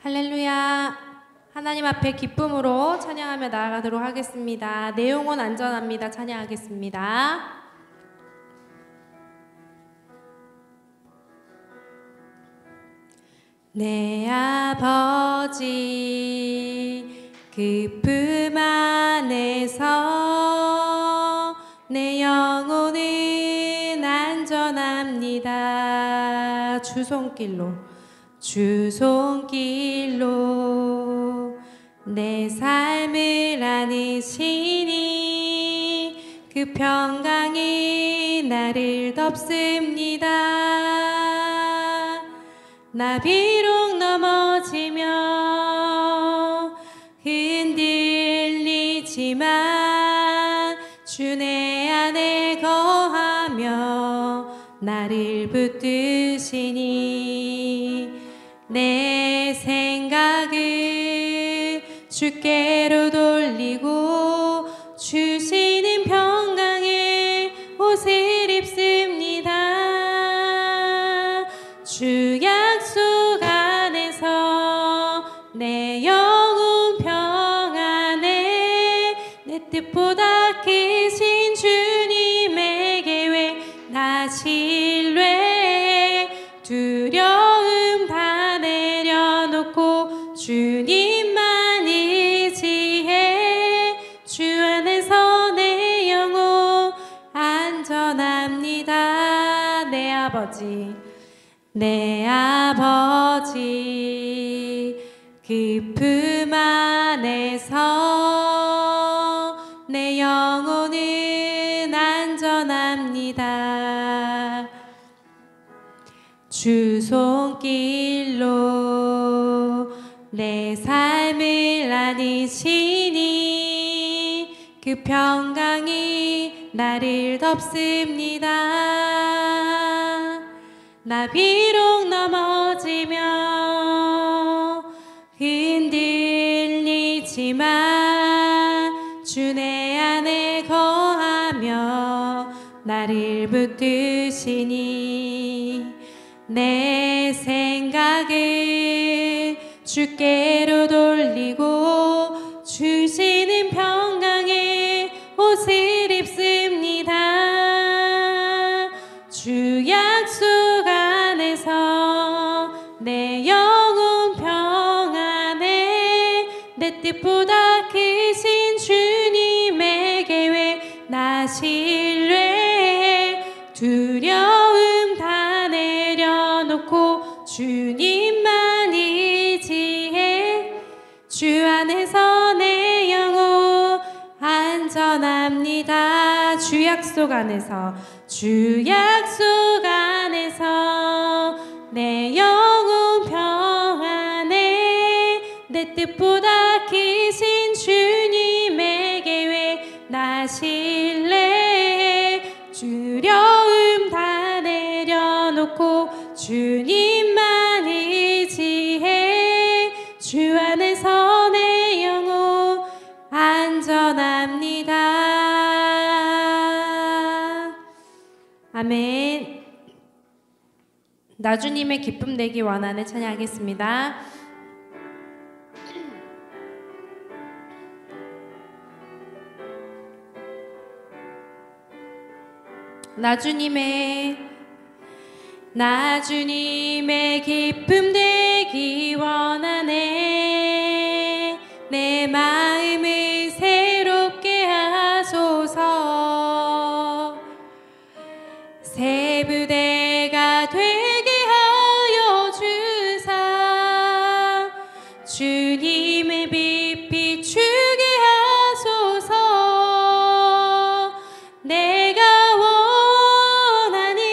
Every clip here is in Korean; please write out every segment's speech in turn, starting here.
할렐루야. 하나님 앞에 기쁨으로 찬양하며 나아가도록 하겠습니다. 내 영혼 안전합니다. 찬양하겠습니다. 내 아버지 그 품 안에서 내 영혼은 안전합니다. 주 손길로 내 삶을 안으시니 그 평강이 나를 덮습니다. 나 비록 넘어지며 흔들리지만 주 내 안에 거하며 나를 붙드시니 내 생각을 주께로 돌리고 주시는 평강의 옷을 입습니다. 주 약속 안에서 내 영혼 평안해 내 뜻보다 크신 주님의 계획 나 신뢰 두려움 다 내려놓고 주님만 의지해 주 안에서 내 영혼 안전합니다. 내 아버지 그 품 안에서 내 영혼은 안전합니다. 주 손길로 내 삶을 안으시니 그 평강이 나를 덮습니다. 나 비록 넘어지며 흔들리지만 주 내 안에 거하며 나를 붙드시니 내 생각을 주께로 돌리고 주시는 평강의 옷을 입습니다. 주 약속 안에서 내 영혼 평안해 내 뜻보다 크신 주님의 계획 나 신뢰 두려움 다 내려놓고 주님만 의지해 주 안에서 내 영혼 안전합니다. 주 약속 안에서 내 영혼 평안해 내 뜻보다 크신 주님의 계획 나 신뢰 두려움 다 내려놓고 주님만 의지해 주 안에서 내 영혼 안전합니다. 아멘. 나 주님의 기쁨 내기 원하는 찬양하겠습니다. 나 주님의 기쁨 되기 원하네. 내 마음을 새롭게 하소서. 새 부대가 되게 하여 주사 주님의 빛 비추게 하소서. 내가 원하는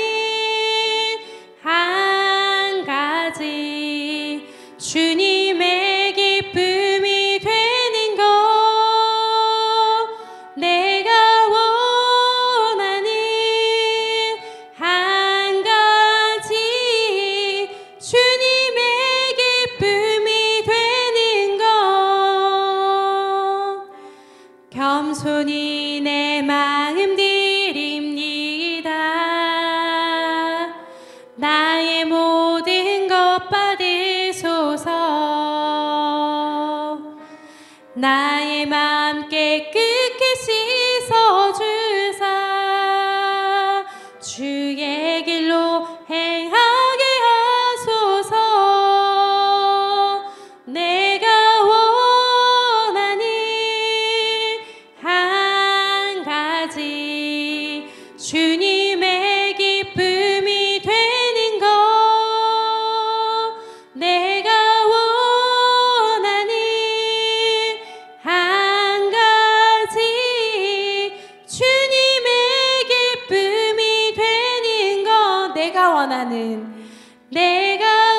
한 가지 주님의 기쁨이 되는 것. 내가 원하는 한 가지 주님의 기쁨이 되는 것. 겸손히 내 마음 드립니다. 나의 모든 것 받으소서. 나의 맘 깨끗이 씻어주사 주의 길로 행하게 하소서. 내가 원하는 한 가지 주님의 기쁨이 되는 것. 내가 원하는 한 가지 주님의 기쁨이 되는 것. 내가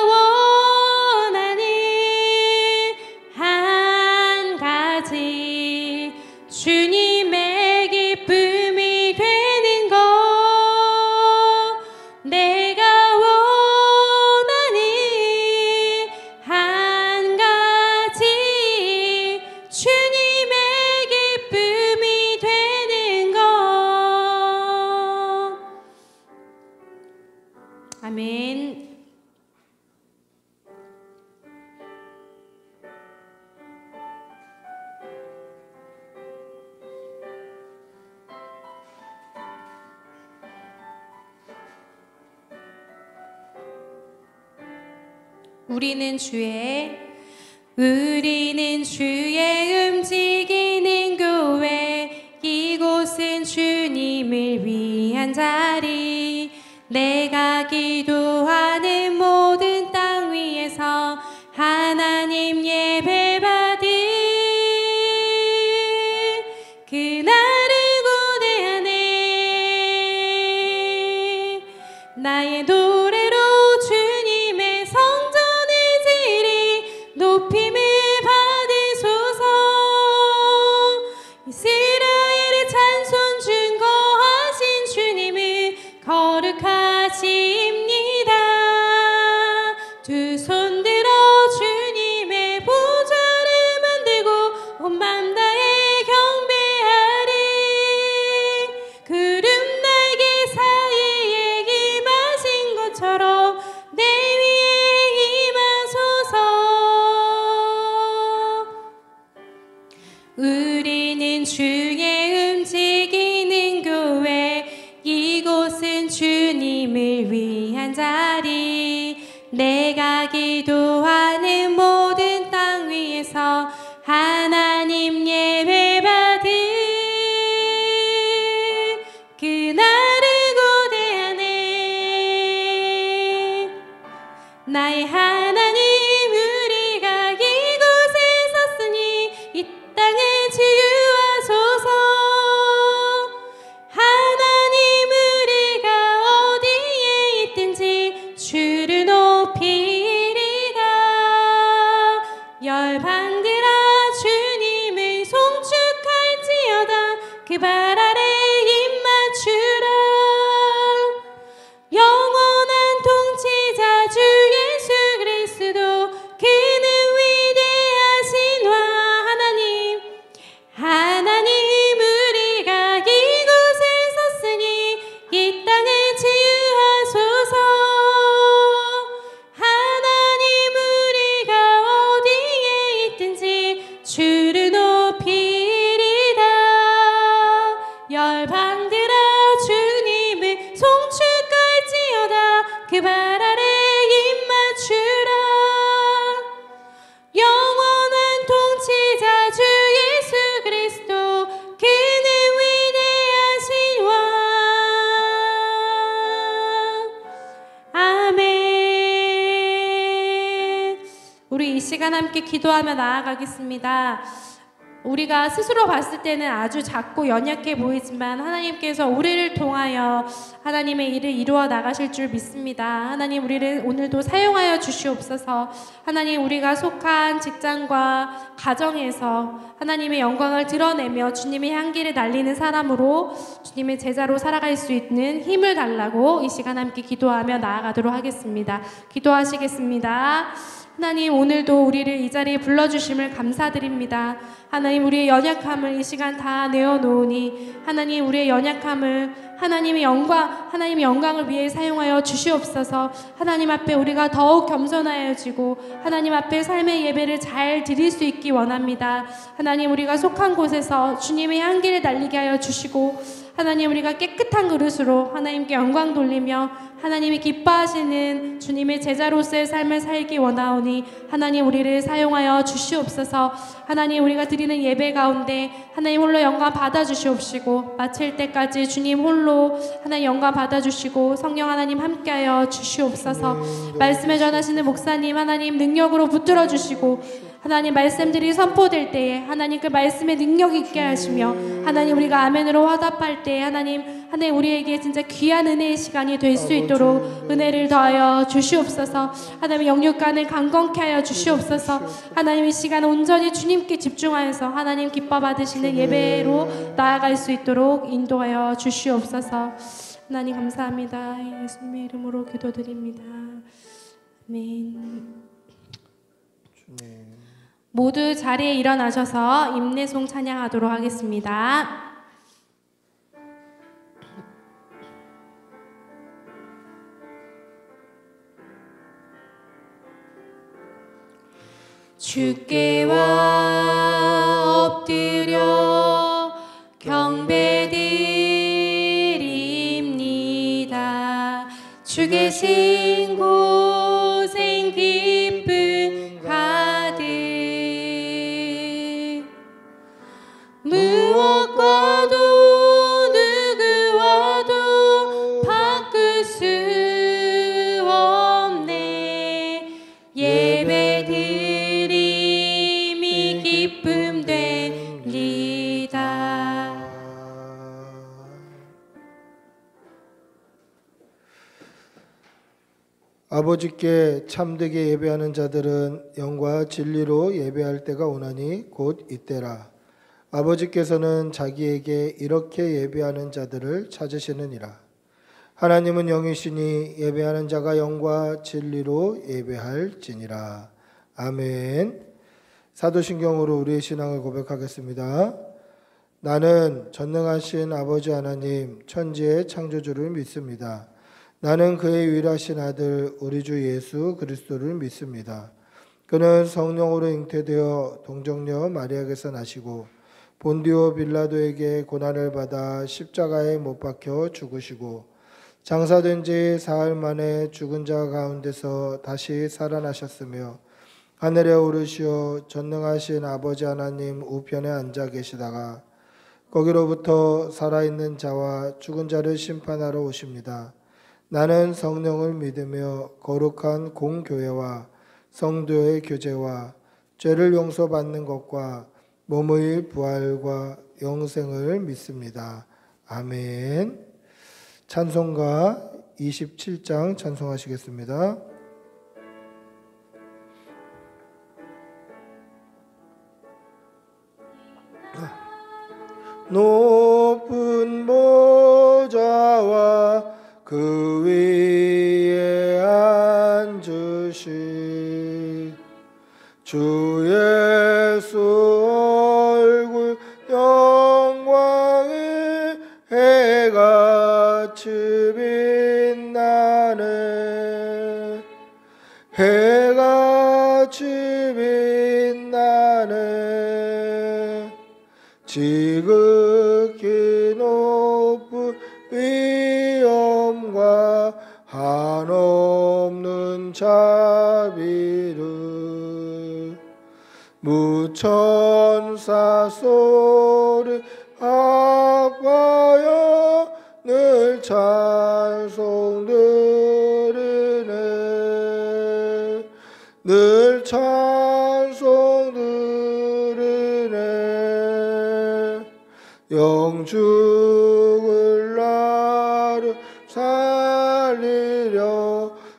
원하는 한 가지 주님의 기쁨이 되는 것. 내가 원하는 한 가지 주님의 기쁨이 되는 것. 아멘. 우리는 주의 움직이는 교회. 이곳은 주님을 위한 자리. 내가 기도하는 모든 땅 위에서 하나님 예배 받을 그날을 고대하네. 나의 노래로 주님의 성전의 지리 높임을 받으소서. 이스라엘의 찬송 증거하신 주님을 거룩하십니다. 두 손 들어 주님의 보좌를 만들고 온 맘 다해 경배하리. 구름 날개 사이에 임하신 것처럼 내 위에 임하소서. 우리는 주의 움직이는 교회. 이곳은 주님을 위한 자리. 내가 기도하는 모든 땅 위에서 하나님 예배 받을 그날을 고대하네. 나의 하나님, 우리가 이곳에 섰으니 이 땅을 치유하소서. 하나님, 우리가 어디에 있든지 주를 높이리라. 열방들아 주님을 송축할지어다. 그 발 아래 입 맞추라. 영원한 통치자 주 예수 그리스도, 그는 위대하신 와. 하나님, 우리가 이곳에 섰으니 이 땅을 치유하소서. 하나님, 우리가 어디에 있든지 주를 높이리다. 열방들아 주님을 송축할지어다. 그 발 아래 입 맞추라. 영원한 통치자 주 예수 그리스도, 그는 위대하신 와. 아멘. 우리 이 시간 함께 기도하며 나아가겠습니다. 우리가 스스로 봤을 때는 아주 작고 연약해 보이지만 하나님께서 우리를 통하여 하나님의 일을 이루어 나가실 줄 믿습니다. 하나님, 우리를 오늘도 사용하여 주시옵소서. 하나님, 우리가 속한 직장과 가정에서 하나님의 영광을 드러내며 주님의 향기를 날리는 사람으로 주님의 제자로 살아갈 수 있는 힘을 달라고 이 시간 함께 기도하며 나아가도록 하겠습니다. 기도하시겠습니다. 하나님, 오늘도 우리를 이 자리에 불러주심을 감사드립니다. 하나님, 우리의 연약함을 이 시간 다 내어놓으니 하나님, 우리의 연약함을 하나님의 영광을 위해 사용하여 주시옵소서. 하나님 앞에 우리가 더욱 겸손하여지고 하나님 앞에 삶의 예배를 잘 드릴 수 있기 원합니다. 하나님, 우리가 속한 곳에서 주님의 향기를 날리게 하여 주시고 하나님, 우리가 깨끗한 그릇으로 하나님께 영광 돌리며 하나님이 기뻐하시는 주님의 제자로서의 삶을 살기 원하오니 하나님, 우리를 사용하여 주시옵소서. 하나님, 우리가 드리는 예배 가운데 하나님 홀로 영광 받아주시옵시고 마칠 때까지 주님 홀로 하나님 영광 받아주시고 성령 하나님 함께하여 주시옵소서. 말씀을 전하시는 목사님 하나님 능력으로 붙들어 주시고 하나님, 말씀들이 선포될 때에 하나님 그 말씀의 능력 있게 하시며 하나님, 우리가 아멘으로 화답할 때 하나님 우리에게 진짜 귀한 은혜의 시간이 될 수 있도록 은혜를 더하여 주시옵소서. 하나님, 영육간을 강건케 하여 주시옵소서. 하나님, 이 시간 온전히 주님께 집중하여서 하나님 기뻐 받으시는 예배로 나아갈 수 있도록 인도하여 주시옵소서. 하나님 감사합니다. 예수님의 이름으로 기도드립니다. 아멘. 모두 자리에 일어나셔서 임내송 찬양하도록 하겠습니다. 주께 엎드려 경배드립니다. 주 계신 곳엔 기쁨 가득 무엇과도 누구와도 바꿀 수 없네. 예배드림이 기쁨 되리다. 아버지께 참되게 예배하는 자들은 영과 진리로 예배할 때가 오나니 곧 이때라. 아버지께서는 자기에게 이렇게 예배하는 자들을 찾으시느니라. 하나님은 영이시니 예배하는 자가 영과 진리로 예배할지니라. 아멘. 사도신경으로 우리의 신앙을 고백하겠습니다. 나는 전능하신 아버지 하나님 천지의 창조주를 믿습니다. 나는 그의 유일하신 아들 우리 주 예수 그리스도를 믿습니다. 그는 성령으로 잉태되어 동정녀 마리아에게서 나시고 본디오 빌라도에게 고난을 받아 십자가에 못 박혀 죽으시고 장사된 지 사흘 만에 죽은 자 가운데서 다시 살아나셨으며 하늘에 오르시어 전능하신 아버지 하나님 우편에 앉아 계시다가 거기로부터 살아있는 자와 죽은 자를 심판하러 오십니다. 나는 성령을 믿으며 거룩한 공교회와 성도의 교제와 죄를 용서받는 것과 몸의 부활과 영생을 믿습니다. 아멘. 찬송가 27장 찬송하시겠습니다. 높은 보좌와 그 위에 앉으신 주 예수 얼굴 영광의 해같이 빛나네. 해같이 빛나네. 지극히 높은 위엄과 한없는 자비를 무천사 소리 합하여 늘 찬송 드리네. 늘 찬송 드리네. 영죽을 나를 살리려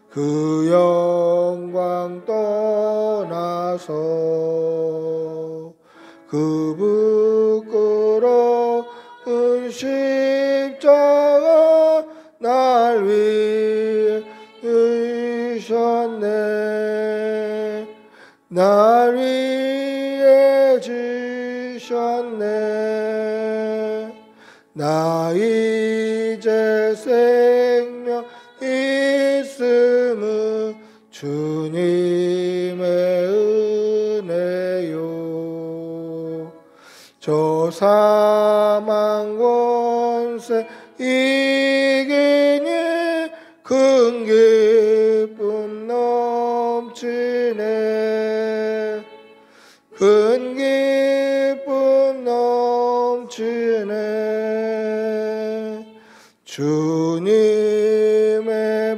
그 영광 떠나서 그 부끄러운 십자가 날 위해 으셨네. 날 위해 지셨네. 나 이제 생명 있음은 주님의 은혜요. 저 사망 권세 이기니 큰 기쁨 넘치네. 큰 기쁨 넘치네. 주님의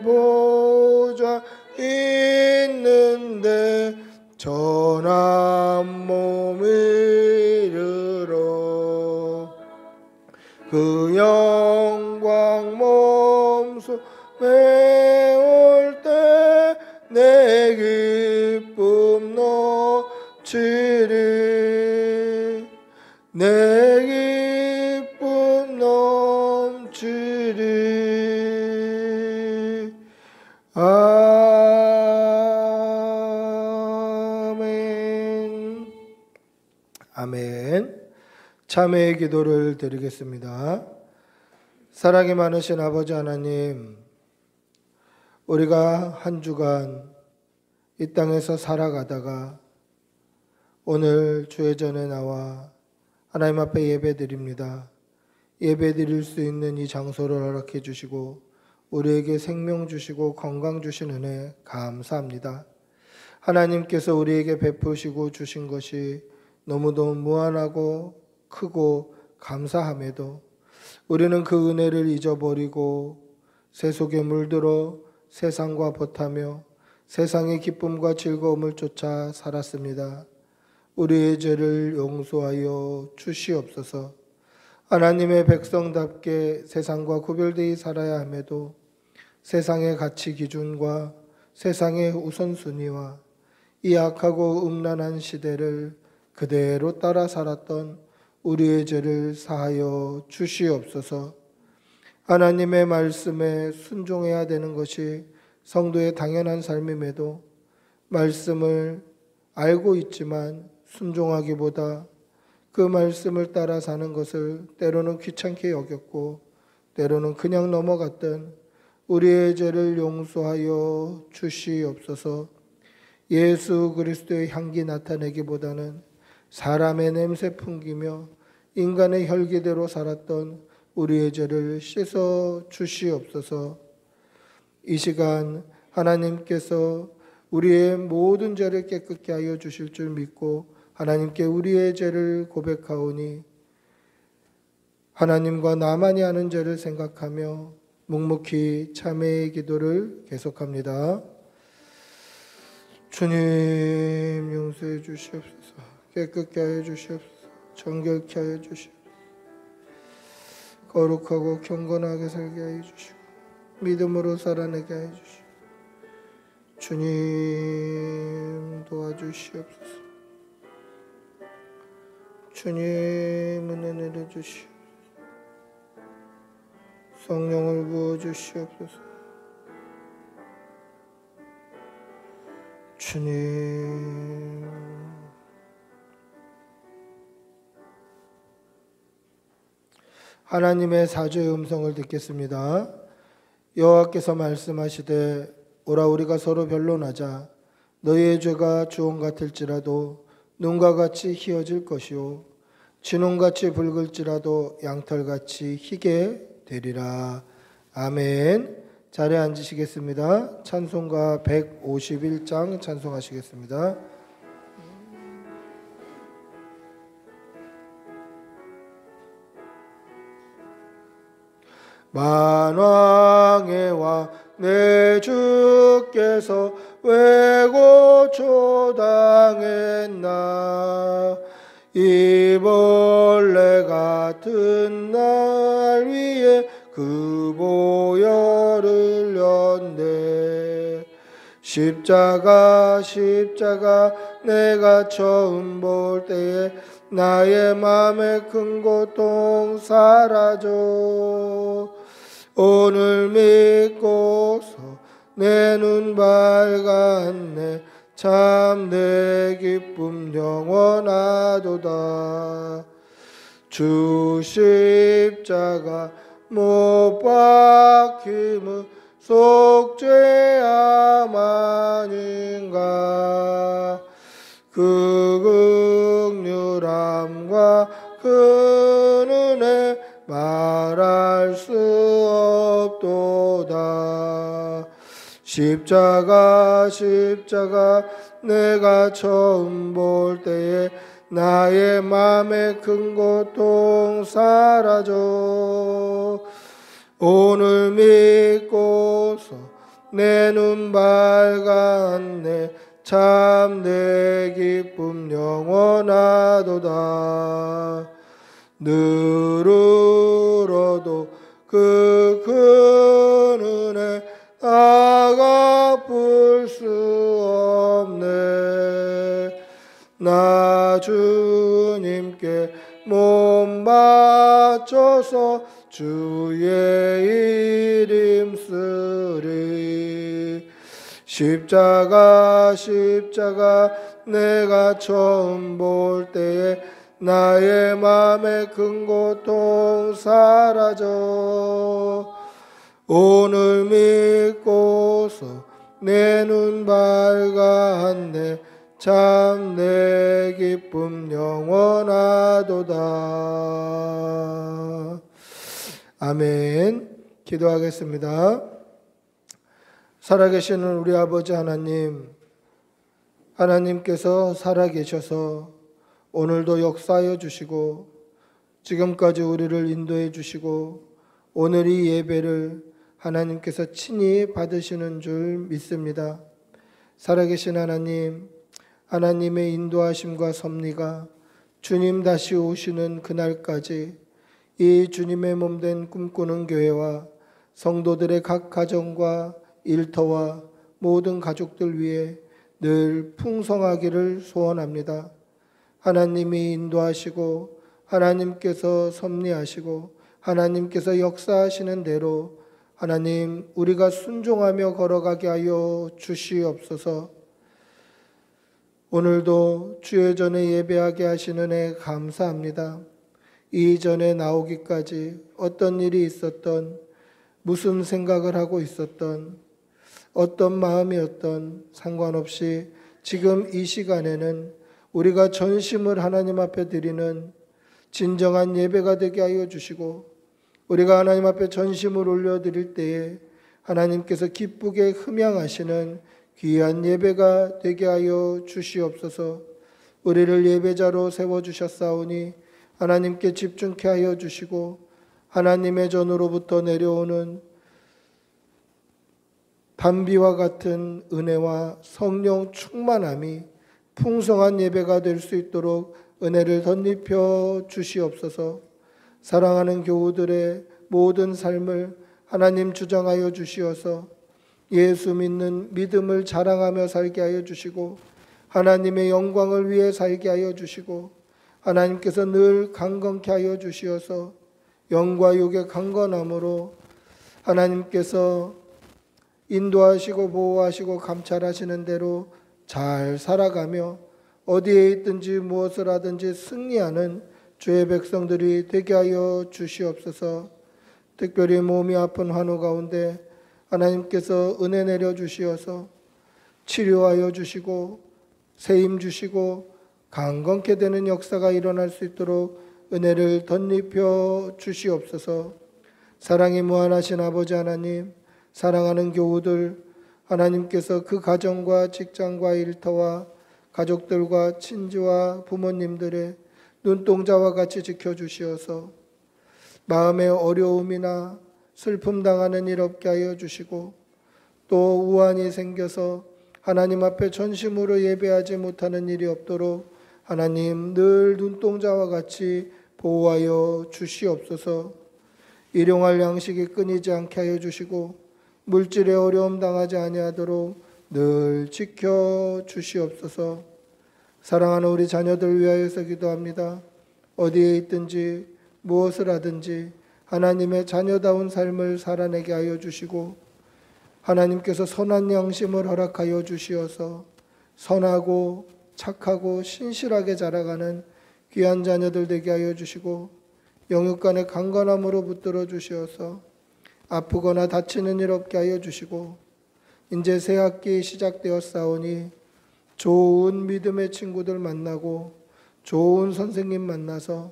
보좌 있는데 전한 몸 이르러 그 영광 몸소 메울 때 내 기쁨 넘치리. 내 기쁨 넘치리. 아멘. 아멘. 참회의 기도를 드리겠습니다. 사랑이 많으신 아버지 하나님, 우리가 한 주간 이 땅에서 살아가다가 오늘 주의 전에 나와 하나님 앞에 예배드립니다. 예배드릴 수 있는 이 장소를 허락해 주시고 우리에게 생명 주시고 건강 주신 은혜 감사합니다. 하나님께서 우리에게 베푸시고 주신 것이 너무도 무한하고 크고 감사함에도 우리는 그 은혜를 잊어버리고 세속에 물들어 세상과 벗하며 세상의 기쁨과 즐거움을 쫓아 살았습니다. 우리의 죄를 용서하여 주시옵소서. 하나님의 백성답게 세상과 구별되어 살아야 함에도 세상의 가치 기준과 세상의 우선순위와 이 악하고 음란한 시대를 그대로 따라 살았던 우리의 죄를 사하여 주시옵소서. 하나님의 말씀에 순종해야 되는 것이 성도의 당연한 삶임에도 말씀을 알고 있지만 순종하기보다 그 말씀을 따라 사는 것을 때로는 귀찮게 여겼고 때로는 그냥 넘어갔던 우리의 죄를 용서하여 주시옵소서. 예수 그리스도의 향기 나타내기보다는 사람의 냄새 풍기며 인간의 혈기대로 살았던 우리의 죄를 씻어 주시옵소서. 이 시간 하나님께서 우리의 모든 죄를 깨끗게 하여 주실 줄 믿고 하나님께 우리의 죄를 고백하오니 하나님과 나만이 아는 죄를 생각하며 묵묵히 참회의 기도를 계속합니다. 주님 용서해 주시옵소서. 깨끗게 하여 주시옵소서. 정결케 하여 주시옵소서. 거룩하고 경건하게 살게 하여 주시고 믿음으로 살아내게 하여 주시고 주님 도와주시옵소서. 주님 은혜 내려주시옵소서. 성령을 부어주시옵소서. 주님 하나님의 사죄의 음성을 듣겠습니다. 여호와께서 말씀하시되 오라 우리가 서로 변론하자. 너희의 죄가 주홍 같을지라도 눈과 같이 희어질 것이요 진홍같이 붉을지라도 양털같이 희게 되리라. 아멘. 자리에 앉으시겠습니다. 찬송가 151장 찬송하시겠습니다. 만왕의 왕 내 주께서 왜 고초당했나. 이 벌레 같은 날 위에 그 보혈을 흘렸네. 십자가 내가 처음 볼 때에 나의 맘에 큰 고통 사라져. 오늘 믿고서 내 눈 밝았네. 참 내 기쁨 영원하도다. 주 십자가 못 박힘은 속죄함 아닌가. 그 긍휼함과 그 은혜 말할 수 없도다. 십자가 내가 처음 볼 때에 나의 맘에 큰 고통 사라져. 오늘 믿고서 내 눈 밝았네. 참 내 기쁨 영원하도다. 늘 울어도 그 큰 은혜 다 갚을 수 없네. 나 주님께 몸 바쳐서 주의 이름 쓰리. 십자가 내가 처음 볼 때에 나의 맘에 큰 고통 사라져. 오늘 믿고서 내 눈 밝았네. 참 내 기쁨 영원하도다. 아멘. 기도하겠습니다. 살아계시는 우리 아버지 하나님, 하나님께서 살아계셔서 오늘도 역사하여 주시고 지금까지 우리를 인도해 주시고 오늘 이 예배를 하나님께서 친히 받으시는 줄 믿습니다. 살아계신 하나님, 하나님의 인도하심과 섭리가 주님 다시 오시는 그날까지 이 주님의 몸된 꿈꾸는 교회와 성도들의 각 가정과 일터와 모든 가족들 위해 늘 풍성하기를 소원합니다. 하나님이 인도하시고 하나님께서 섭리하시고 하나님께서 역사하시는 대로 하나님 우리가 순종하며 걸어가게 하여 주시옵소서. 오늘도 주의 전에 예배하게 하시는 애 감사합니다. 이전에 나오기까지 어떤 일이 있었던, 무슨 생각을 하고 있었던, 어떤 마음이었던 상관없이 지금 이 시간에는 우리가 전심을 하나님 앞에 드리는 진정한 예배가 되게 하여 주시고 우리가 하나님 앞에 전심을 올려드릴 때에 하나님께서 기쁘게 흠양하시는 귀한 예배가 되게 하여 주시옵소서. 우리를 예배자로 세워주셨사오니 하나님께 집중케 하여 주시고 하나님의 전으로부터 내려오는 단비와 같은 은혜와 성령 충만함이 풍성한 예배가 될 수 있도록 은혜를 덧입혀 주시옵소서. 사랑하는 교우들의 모든 삶을 하나님 주장하여 주시어서 예수 믿는 믿음을 자랑하며 살게 하여 주시고 하나님의 영광을 위해 살게 하여 주시고 하나님께서 늘 강건케 하여 주시어서 영과 육의 강건함으로 하나님께서 인도하시고 보호하시고 감찰하시는 대로 잘 살아가며 어디에 있든지 무엇을 하든지 승리하는 주의 백성들이 되게 하여 주시옵소서. 특별히 몸이 아픈 환우 가운데 하나님께서 은혜 내려 주시어서 치료하여 주시고 세임 주시고 강건케 되는 역사가 일어날 수 있도록 은혜를 덧입혀 주시옵소서. 사랑이 무한하신 아버지 하나님, 사랑하는 교우들, 하나님께서 그 가정과 직장과 일터와 가족들과 친지와 부모님들의 눈동자와 같이 지켜주시어서 마음의 어려움이나 슬픔 당하는 일 없게 하여 주시고 또 우환이 생겨서 하나님 앞에 전심으로 예배하지 못하는 일이 없도록 하나님 늘 눈동자와 같이 보호하여 주시옵소서. 일용할 양식이 끊이지 않게 하여 주시고 물질의 어려움 당하지 아니하도록 늘 지켜 주시옵소서. 사랑하는 우리 자녀들 위하여서 기도합니다. 어디에 있든지 무엇을 하든지 하나님의 자녀다운 삶을 살아내게 하여 주시고 하나님께서 선한 양심을 허락하여 주시어서 선하고 착하고 신실하게 자라가는 귀한 자녀들 되게 하여 주시고 영육간의 강건함으로 붙들어 주시어서 아프거나 다치는 일 없게 하여 주시고 이제 새 학기 시작되었사오니 좋은 믿음의 친구들 만나고 좋은 선생님 만나서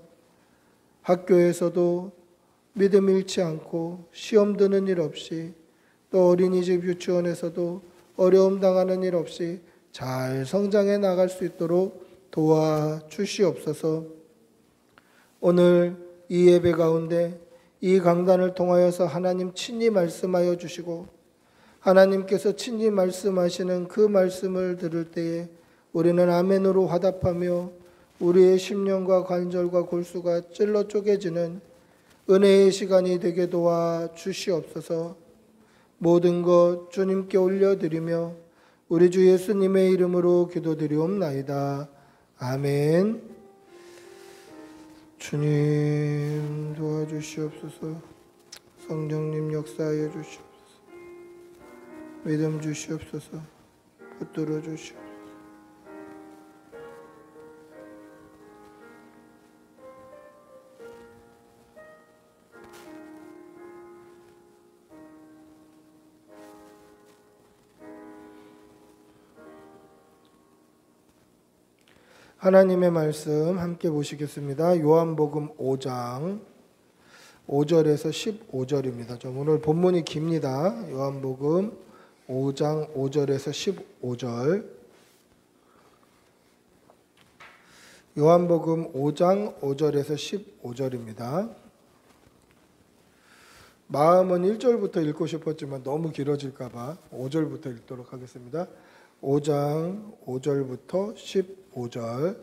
학교에서도 믿음 잃지 않고 시험 드는 일 없이 또 어린이집 유치원에서도 어려움 당하는 일 없이 잘 성장해 나갈 수 있도록 도와주시옵소서. 오늘 이 예배 가운데 이 강단을 통하여서 하나님 친히 말씀하여 주시고 하나님께서 친히 말씀하시는 그 말씀을 들을 때에 우리는 아멘으로 화답하며 우리의 심령과 관절과 골수가 찔러 쪼개지는 은혜의 시간이 되게 도와 주시옵소서. 모든 것 주님께 올려드리며 우리 주 예수님의 이름으로 기도드리옵나이다. 아멘. 주님 도와주시옵소서. 성령님 역사하여 주시옵소서. 믿음 주시옵소서. 붙들어 주시옵소서. 하나님의 말씀 함께 보시겠습니다. 요한복음 5장 5절에서 15절입니다. 좀 오늘 본문이 깁니다. 요한복음 5장 5절에서 15절. 요한복음 5장 5절에서 15절입니다. 마음은 1절부터 읽고 싶었지만 너무 길어질까 봐 5절부터 읽도록 하겠습니다. 5장 5절부터 15절.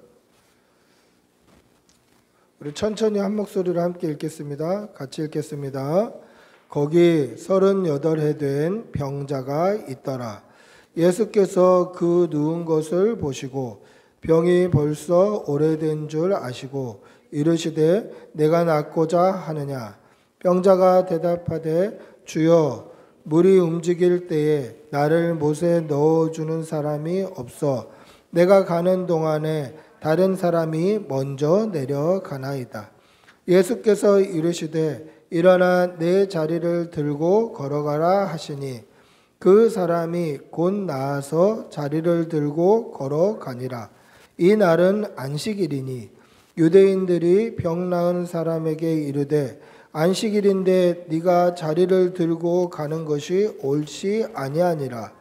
우리 천천히 한 목소리로 함께 읽겠습니다. 같이 읽겠습니다. 거기 38해 된 병자가 있더라. 예수께서 그 누운 것을 보시고 병이 벌써 오래된 줄 아시고 이르시되 내가 낫고자 하느냐. 병자가 대답하되 주여 물이 움직일 때에 나를 못에 넣어주는 사람이 없어 내가 가는 동안에 다른 사람이 먼저 내려가나이다. 예수께서 이르시되 일어나 내 자리를 들고 걸어가라 하시니 그 사람이 곧 나아서 자리를 들고 걸어가니라. 이 날은 안식일이니 유대인들이 병 나은 사람에게 이르되 안식일인데 네가 자리를 들고 가는 것이 옳지 아니하니라.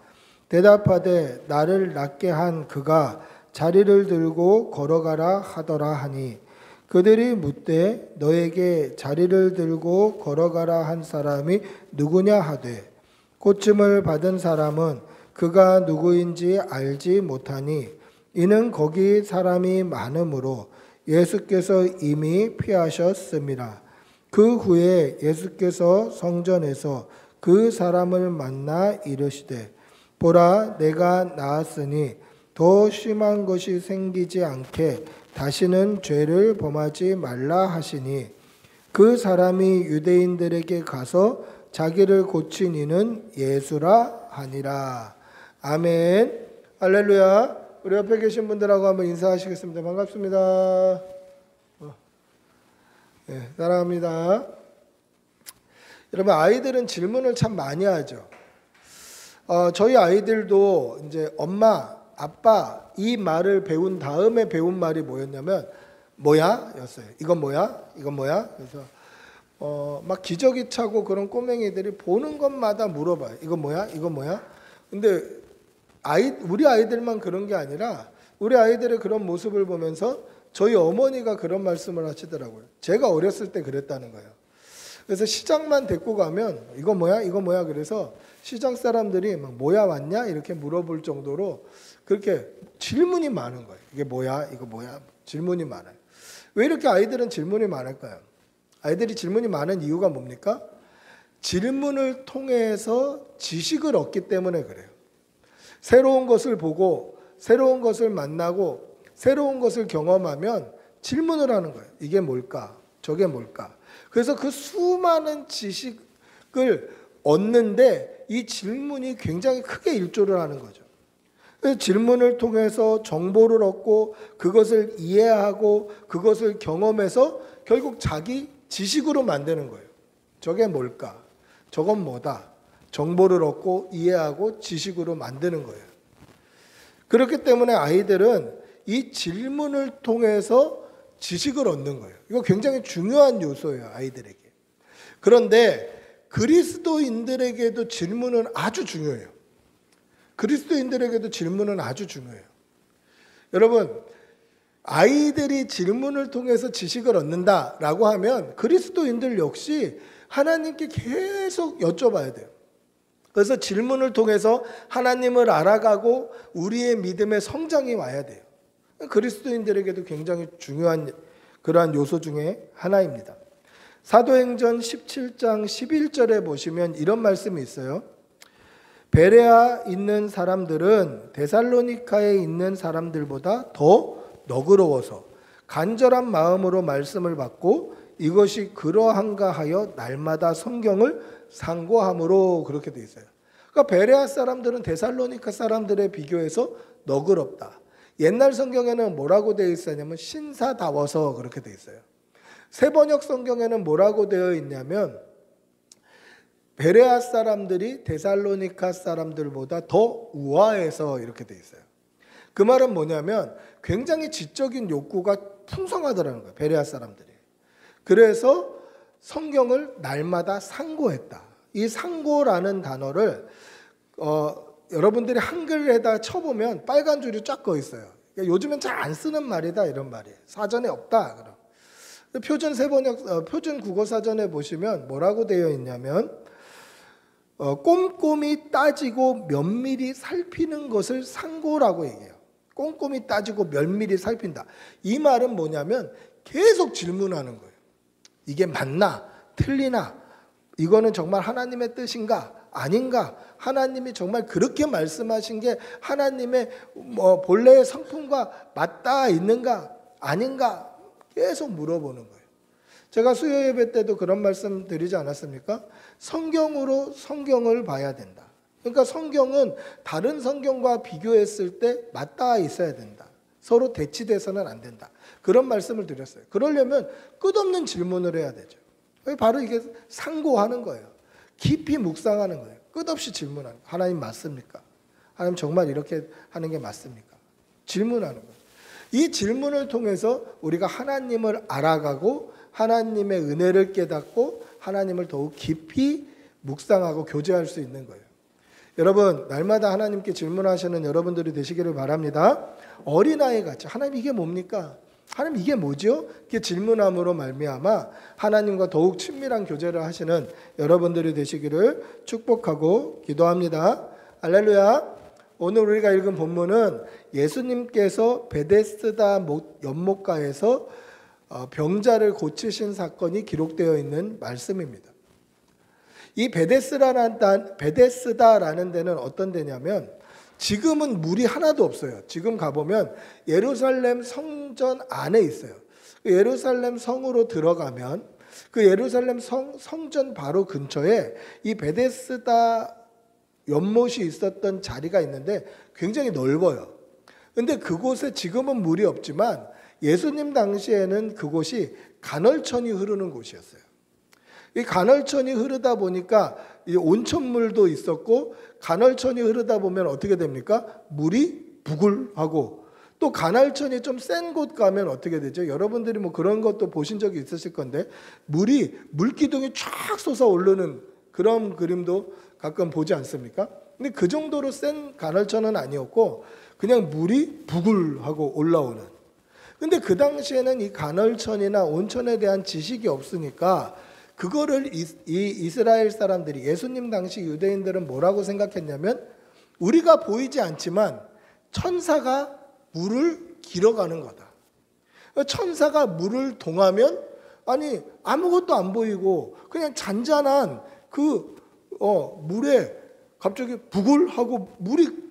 대답하되 나를 낫게 한 그가 자리를 들고 걸어가라 하더라 하니 그들이 묻되 너에게 자리를 들고 걸어가라 한 사람이 누구냐 하되 고침을 받은 사람은 그가 누구인지 알지 못하니 이는 거기 사람이 많으므로 예수께서 이미 피하셨음이라. 그 후에 예수께서 성전에서 그 사람을 만나 이르시되 보라 내가 나았으니 더 심한 것이 생기지 않게 다시는 죄를 범하지 말라 하시니 그 사람이 유대인들에게 가서 자기를 고친 이는 예수라 하니라. 아멘. 할렐루야. 우리 옆에 계신 분들하고 한번 인사하시겠습니다. 반갑습니다. 네, 사랑합니다. 여러분 아이들은 질문을 참 많이 하죠. 저희 아이들도 이제 엄마, 아빠 이 말을 배운 다음에 배운 말이 뭐였냐면 뭐야? 였어요. 이건 뭐야? 이건 뭐야? 그래서 막 기저귀 차고 그런 꼬맹이들이 보는 것마다 물어봐요. 이건 뭐야? 이건 뭐야? 근데 우리 아이들만 그런 게 아니라 우리 아이들의 그런 모습을 보면서 저희 어머니가 그런 말씀을 하시더라고요. 제가 어렸을 때 그랬다는 거예요. 그래서 시장만 데리고 가면 이거 뭐야? 이거 뭐야? 그래서 시장 사람들이 막 뭐야 왔냐? 이렇게 물어볼 정도로 그렇게 질문이 많은 거예요. 이게 뭐야? 이거 뭐야? 질문이 많아요. 왜 이렇게 아이들은 질문이 많을까요? 아이들이 질문이 많은 이유가 뭡니까? 질문을 통해서 지식을 얻기 때문에 그래요. 새로운 것을 보고 새로운 것을 만나고 새로운 것을 경험하면 질문을 하는 거예요. 이게 뭘까? 저게 뭘까? 그래서 그 수많은 지식을 얻는데 이 질문이 굉장히 크게 일조를 하는 거죠. 그래서 질문을 통해서 정보를 얻고 그것을 이해하고 그것을 경험해서 결국 자기 지식으로 만드는 거예요. 저게 뭘까? 저건 뭐다? 정보를 얻고 이해하고 지식으로 만드는 거예요. 그렇기 때문에 아이들은 이 질문을 통해서 지식을 얻는 거예요. 이거 굉장히 중요한 요소예요, 아이들에게. 그런데 그리스도인들에게도 질문은 아주 중요해요. 그리스도인들에게도 질문은 아주 중요해요. 여러분, 아이들이 질문을 통해서 지식을 얻는다라고 하면 그리스도인들 역시 하나님께 계속 여쭤봐야 돼요. 그래서 질문을 통해서 하나님을 알아가고 우리의 믿음의 성장이 와야 돼요. 그리스도인들에게도 굉장히 중요한 그러한 요소 중에 하나입니다. 사도행전 17장 11절에 보시면 이런 말씀이 있어요. 베레아 있는 사람들은 데살로니카에 있는 사람들보다 더 너그러워서 간절한 마음으로 말씀을 받고 이것이 그러한가 하여 날마다 성경을 상고함으로 그렇게 돼 있어요. 그러니까 베레아 사람들은 데살로니카 사람들에 비교해서 너그럽다. 옛날 성경에는 뭐라고 되어 있었냐면 신사다워서 그렇게 되어 있어요. 새번역 성경에는 뭐라고 되어 있냐면 베레아 사람들이 데살로니카 사람들보다 더 우아해서 이렇게 되어 있어요. 그 말은 뭐냐면 굉장히 지적인 욕구가 풍성하더라는 거예요. 베레아 사람들이. 그래서 성경을 날마다 상고했다. 이 상고라는 단어를 여러분들이 한글에다 쳐보면 빨간 줄이 쫙 꺼 있어요. 그러니까 요즘엔 잘 안 쓰는 말이다 이런 말이에요. 사전에 없다. 그럼. 표준 국어 사전에 보시면 뭐라고 되어 있냐면 꼼꼼히 따지고 면밀히 살피는 것을 상고라고 얘기해요. 꼼꼼히 따지고 면밀히 살핀다. 이 말은 뭐냐면 계속 질문하는 거예요. 이게 맞나? 틀리나? 이거는 정말 하나님의 뜻인가? 아닌가? 하나님이 정말 그렇게 말씀하신 게 하나님의 본래의 성품과 맞닿아 있는가? 아닌가? 계속 물어보는 거예요. 제가 수요 예배 때도 그런 말씀 드리지 않았습니까? 성경으로 성경을 봐야 된다. 그러니까 성경은 다른 성경과 비교했을 때 맞닿아 있어야 된다. 서로 대치돼서는 안 된다. 그런 말씀을 드렸어요. 그러려면 끝없는 질문을 해야 되죠. 바로 이게 상고하는 거예요. 깊이 묵상하는 거예요. 끝없이 질문하는 거예요. 하나님 맞습니까? 하나님 정말 이렇게 하는 게 맞습니까? 질문하는 거예요. 이 질문을 통해서 우리가 하나님을 알아가고 하나님의 은혜를 깨닫고 하나님을 더욱 깊이 묵상하고 교제할 수 있는 거예요. 여러분, 날마다 하나님께 질문하시는 여러분들이 되시기를 바랍니다. 어린아이 같이 하나님 이게 뭡니까? 하나님 이게 뭐죠? 이렇게 질문함으로 말미암아 하나님과 더욱 친밀한 교제를 하시는 여러분들이 되시기를 축복하고 기도합니다. 할렐루야. 오늘 우리가 읽은 본문은 예수님께서 베데스다 연못가에서 병자를 고치신 사건이 기록되어 있는 말씀입니다. 이 베데스다라는 데는 어떤 데냐면 지금은 물이 하나도 없어요. 지금 가보면 예루살렘 성전 안에 있어요. 예루살렘 성으로 들어가면 그 예루살렘 성전 바로 근처에 이 베데스다 연못이 있었던 자리가 있는데 굉장히 넓어요. 근데 그곳에 지금은 물이 없지만 예수님 당시에는 그곳이 간헐천이 흐르는 곳이었어요. 이 간헐천이 흐르다 보니까 이 온천물도 있었고 간헐천이 흐르다 보면 어떻게 됩니까? 물이 부글하고 또 간헐천이 좀 센 곳 가면 어떻게 되죠? 여러분들이 뭐 그런 것도 보신 적이 있으실 건데 물기둥이 쫙 솟아오르는 그런 그림도 가끔 보지 않습니까? 근데 그 정도로 센 간헐천은 아니었고 그냥 물이 부글하고 올라오는. 근데 그 당시에는 이 간헐천이나 온천에 대한 지식이 없으니까 그거를 이 이스라엘 사람들이 예수님 당시 유대인들은 뭐라고 생각했냐면 우리가 보이지 않지만 천사가 물을 길어가는 거다. 천사가 물을 동하면 아니 아무것도 안 보이고 그냥 잔잔한 그 물에 갑자기 부글하고 물이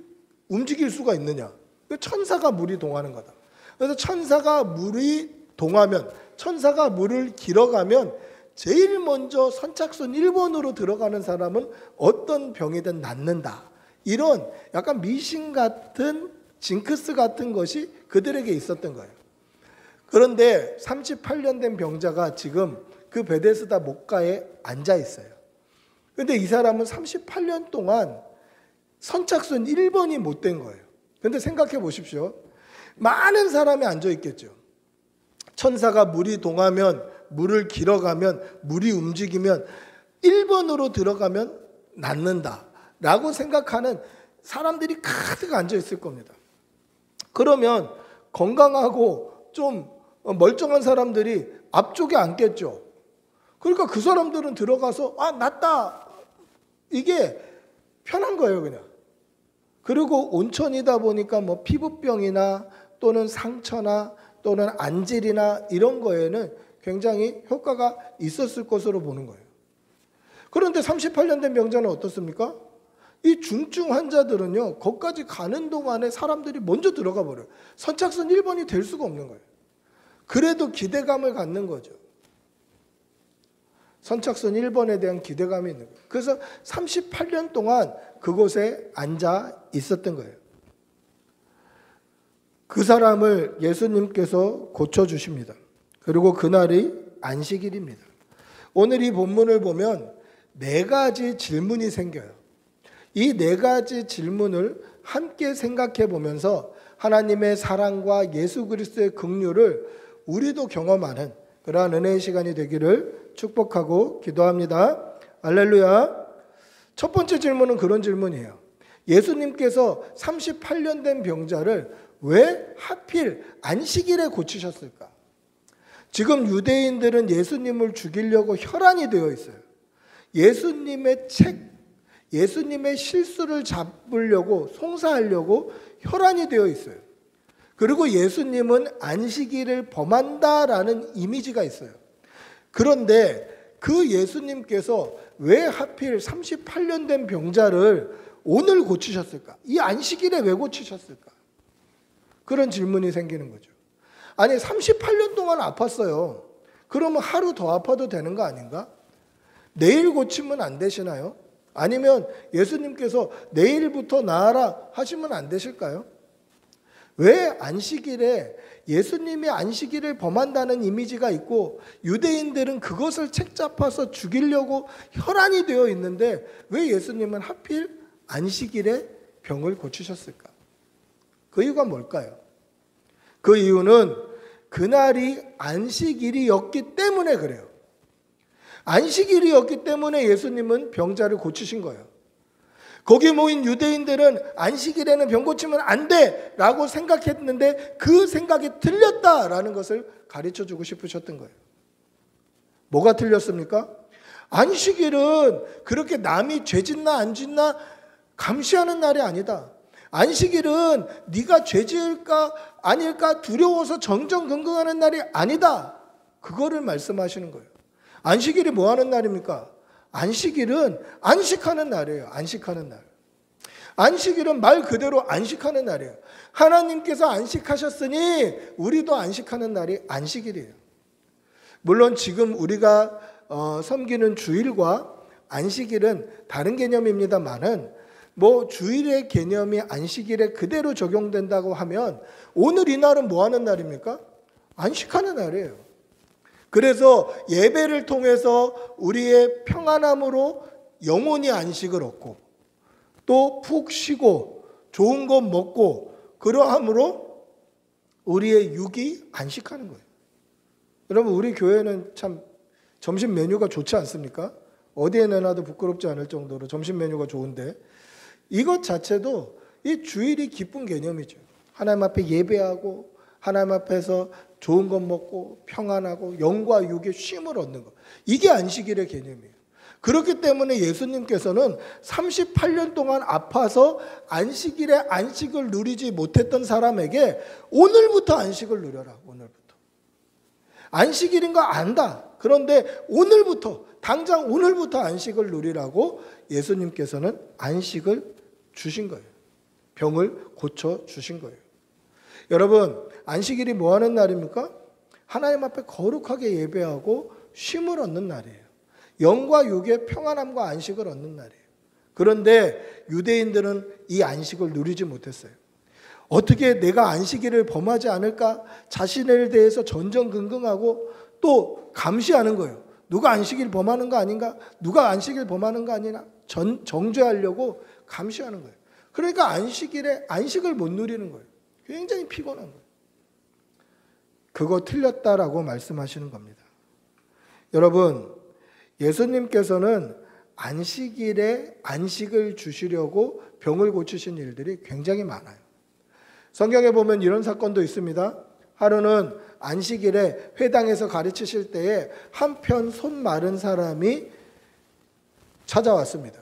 움직일 수가 있느냐. 천사가 물이 동하는 거다. 그래서 천사가 물이 동하면 천사가 물을 길어가면 제일 먼저 선착순 1번으로 들어가는 사람은 어떤 병이든 낫는다. 이런 약간 미신 같은 징크스 같은 것이 그들에게 있었던 거예요. 그런데 38년 된 병자가 지금 그 베데스다 목가에 앉아 있어요. 근데 이 사람은 38년 동안 선착순 1번이 못 된 거예요. 근데 생각해 보십시오. 많은 사람이 앉아 있겠죠. 천사가 물이 동하면, 물을 길어가면, 물이 움직이면 1번으로 들어가면 낫는다 라고 생각하는 사람들이 가득 앉아 있을 겁니다. 그러면 건강하고 좀 멀쩡한 사람들이 앞쪽에 앉겠죠. 그러니까 그 사람들은 들어가서 낫다, 이게 편한 거예요 그냥. 그리고 온천이다 보니까 뭐 피부병이나 또는 상처나 또는 안질이나 이런 거에는 굉장히 효과가 있었을 것으로 보는 거예요. 그런데 38년 된 병자는 어떻습니까? 이 중증 환자들은요, 거기까지 가는 동안에 사람들이 먼저 들어가 버려요. 선착순 1번이 될 수가 없는 거예요. 그래도 기대감을 갖는 거죠. 선착순 1번에 대한 기대감이 있는 거예요. 그래서 38년 동안 그곳에 앉아 있었던 거예요. 그 사람을 예수님께서 고쳐주십니다. 그리고 그날이 안식일입니다. 오늘 이 본문을 보면 4가지 질문이 생겨요. 이 4가지 질문을 함께 생각해 보면서 하나님의 사랑과 예수 그리스도의 긍휼을 우리도 경험하는 그러한 은혜의 시간이 되기를 축복하고 기도합니다. 할렐루야. 첫 번째 질문은 그런 질문이에요. 예수님께서 38년 된 병자를 왜 하필 안식일에 고치셨을까? 지금 유대인들은 예수님을 죽이려고 혈안이 되어 있어요. 예수님의 예수님의 실수를 잡으려고, 송사하려고 혈안이 되어 있어요. 그리고 예수님은 안식일을 범한다라는 이미지가 있어요. 그런데 그 예수님께서 왜 하필 38년 된 병자를 오늘 고치셨을까? 이 안식일에 왜 고치셨을까? 그런 질문이 생기는 거죠. 아니 38년 동안 아팠어요. 그러면 하루 더 아파도 되는 거 아닌가? 내일 고치면 안 되시나요? 아니면 예수님께서 내일부터 나아라 하시면 안 되실까요? 왜 안식일에 예수님이 안식일을 범한다는 이미지가 있고 유대인들은 그것을 책잡아서 죽이려고 혈안이 되어 있는데 왜 예수님은 하필 안식일에 병을 고치셨을까? 그 이유가 뭘까요? 그 이유는 그날이 안식일이었기 때문에 그래요. 안식일이었기 때문에 예수님은 병자를 고치신 거예요. 거기 모인 유대인들은 안식일에는 병 고치면 안 돼 라고 생각했는데 그 생각이 틀렸다라는 것을 가르쳐주고 싶으셨던 거예요. 뭐가 틀렸습니까? 안식일은 그렇게 남이 죄 짓나 안 짓나 감시하는 날이 아니다. 안식일은 네가 죄 지을까 아닐까 두려워서 정정긍긍하는 날이 아니다. 그거를 말씀하시는 거예요. 안식일이 뭐 하는 날입니까? 안식일은 안식하는 날이에요. 안식하는 날. 안식일은 말 그대로 안식하는 날이에요. 하나님께서 안식하셨으니 우리도 안식하는 날이 안식일이에요. 물론 지금 우리가 섬기는 주일과 안식일은 다른 개념입니다만은 뭐 주일의 개념이 안식일에 그대로 적용된다고 하면 오늘 이 날은 뭐 하는 날입니까? 안식하는 날이에요. 그래서 예배를 통해서 우리의 평안함으로 영혼이 안식을 얻고 또 푹 쉬고 좋은 것 먹고 그러함으로 우리의 육이 안식하는 거예요. 여러분 우리 교회는 참 점심 메뉴가 좋지 않습니까? 어디에 내놔도 부끄럽지 않을 정도로 점심 메뉴가 좋은데 이것 자체도 이 주일이 기쁜 개념이죠. 하나님 앞에 예배하고 하나님 앞에서 좋은 것 먹고 평안하고 영과 육의 쉼을 얻는 것. 이게 안식일의 개념이에요. 그렇기 때문에 예수님께서는 38년 동안 아파서 안식일에 안식을 누리지 못했던 사람에게 오늘부터 안식을 누려라. 오늘부터. 안식일인 거 안다. 그런데 오늘부터 당장 오늘부터 안식을 누리라고 예수님께서는 안식을 주신 거예요. 병을 고쳐 주신 거예요. 여러분 안식일이 뭐 하는 날입니까? 하나님 앞에 거룩하게 예배하고 쉼을 얻는 날이에요. 영과 육의 평안함과 안식을 얻는 날이에요. 그런데 유대인들은 이 안식을 누리지 못했어요. 어떻게 내가 안식일을 범하지 않을까 자신에 대해서 전전긍긍하고 또 감시하는 거예요. 누가 안식일 범하는 거 아닌가? 누가 안식일 범하는 거 아니나? 정죄하려고 감시하는 거예요. 그러니까 안식일에 안식을 못 누리는 거예요. 굉장히 피곤한 거예요. 그거 틀렸다라고 말씀하시는 겁니다. 여러분, 예수님께서는 안식일에 안식을 주시려고 병을 고치신 일들이 굉장히 많아요. 성경에 보면 이런 사건도 있습니다. 하루는 안식일에 회당에서 가르치실 때에 한편 손 마른 사람이 찾아왔습니다.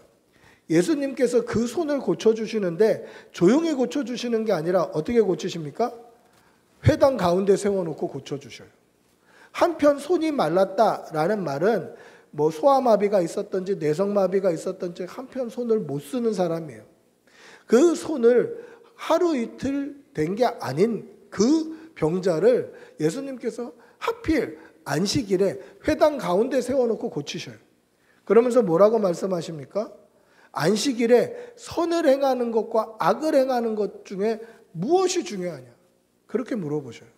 예수님께서 그 손을 고쳐주시는데 조용히 고쳐주시는 게 아니라 어떻게 고치십니까? 회당 가운데 세워놓고 고쳐주셔요. 한편 손이 말랐다라는 말은 뭐 소아마비가 있었던지 내성마비가 있었던지 한편 손을 못 쓰는 사람이에요. 그 손을 하루 이틀 된 게 아닌 그 병자를 예수님께서 하필 안식일에 회당 가운데 세워놓고 고치셔요. 그러면서 뭐라고 말씀하십니까? 안식일에 선을 행하는 것과 악을 행하는 것 중에 무엇이 중요하냐? 그렇게 물어보셔요.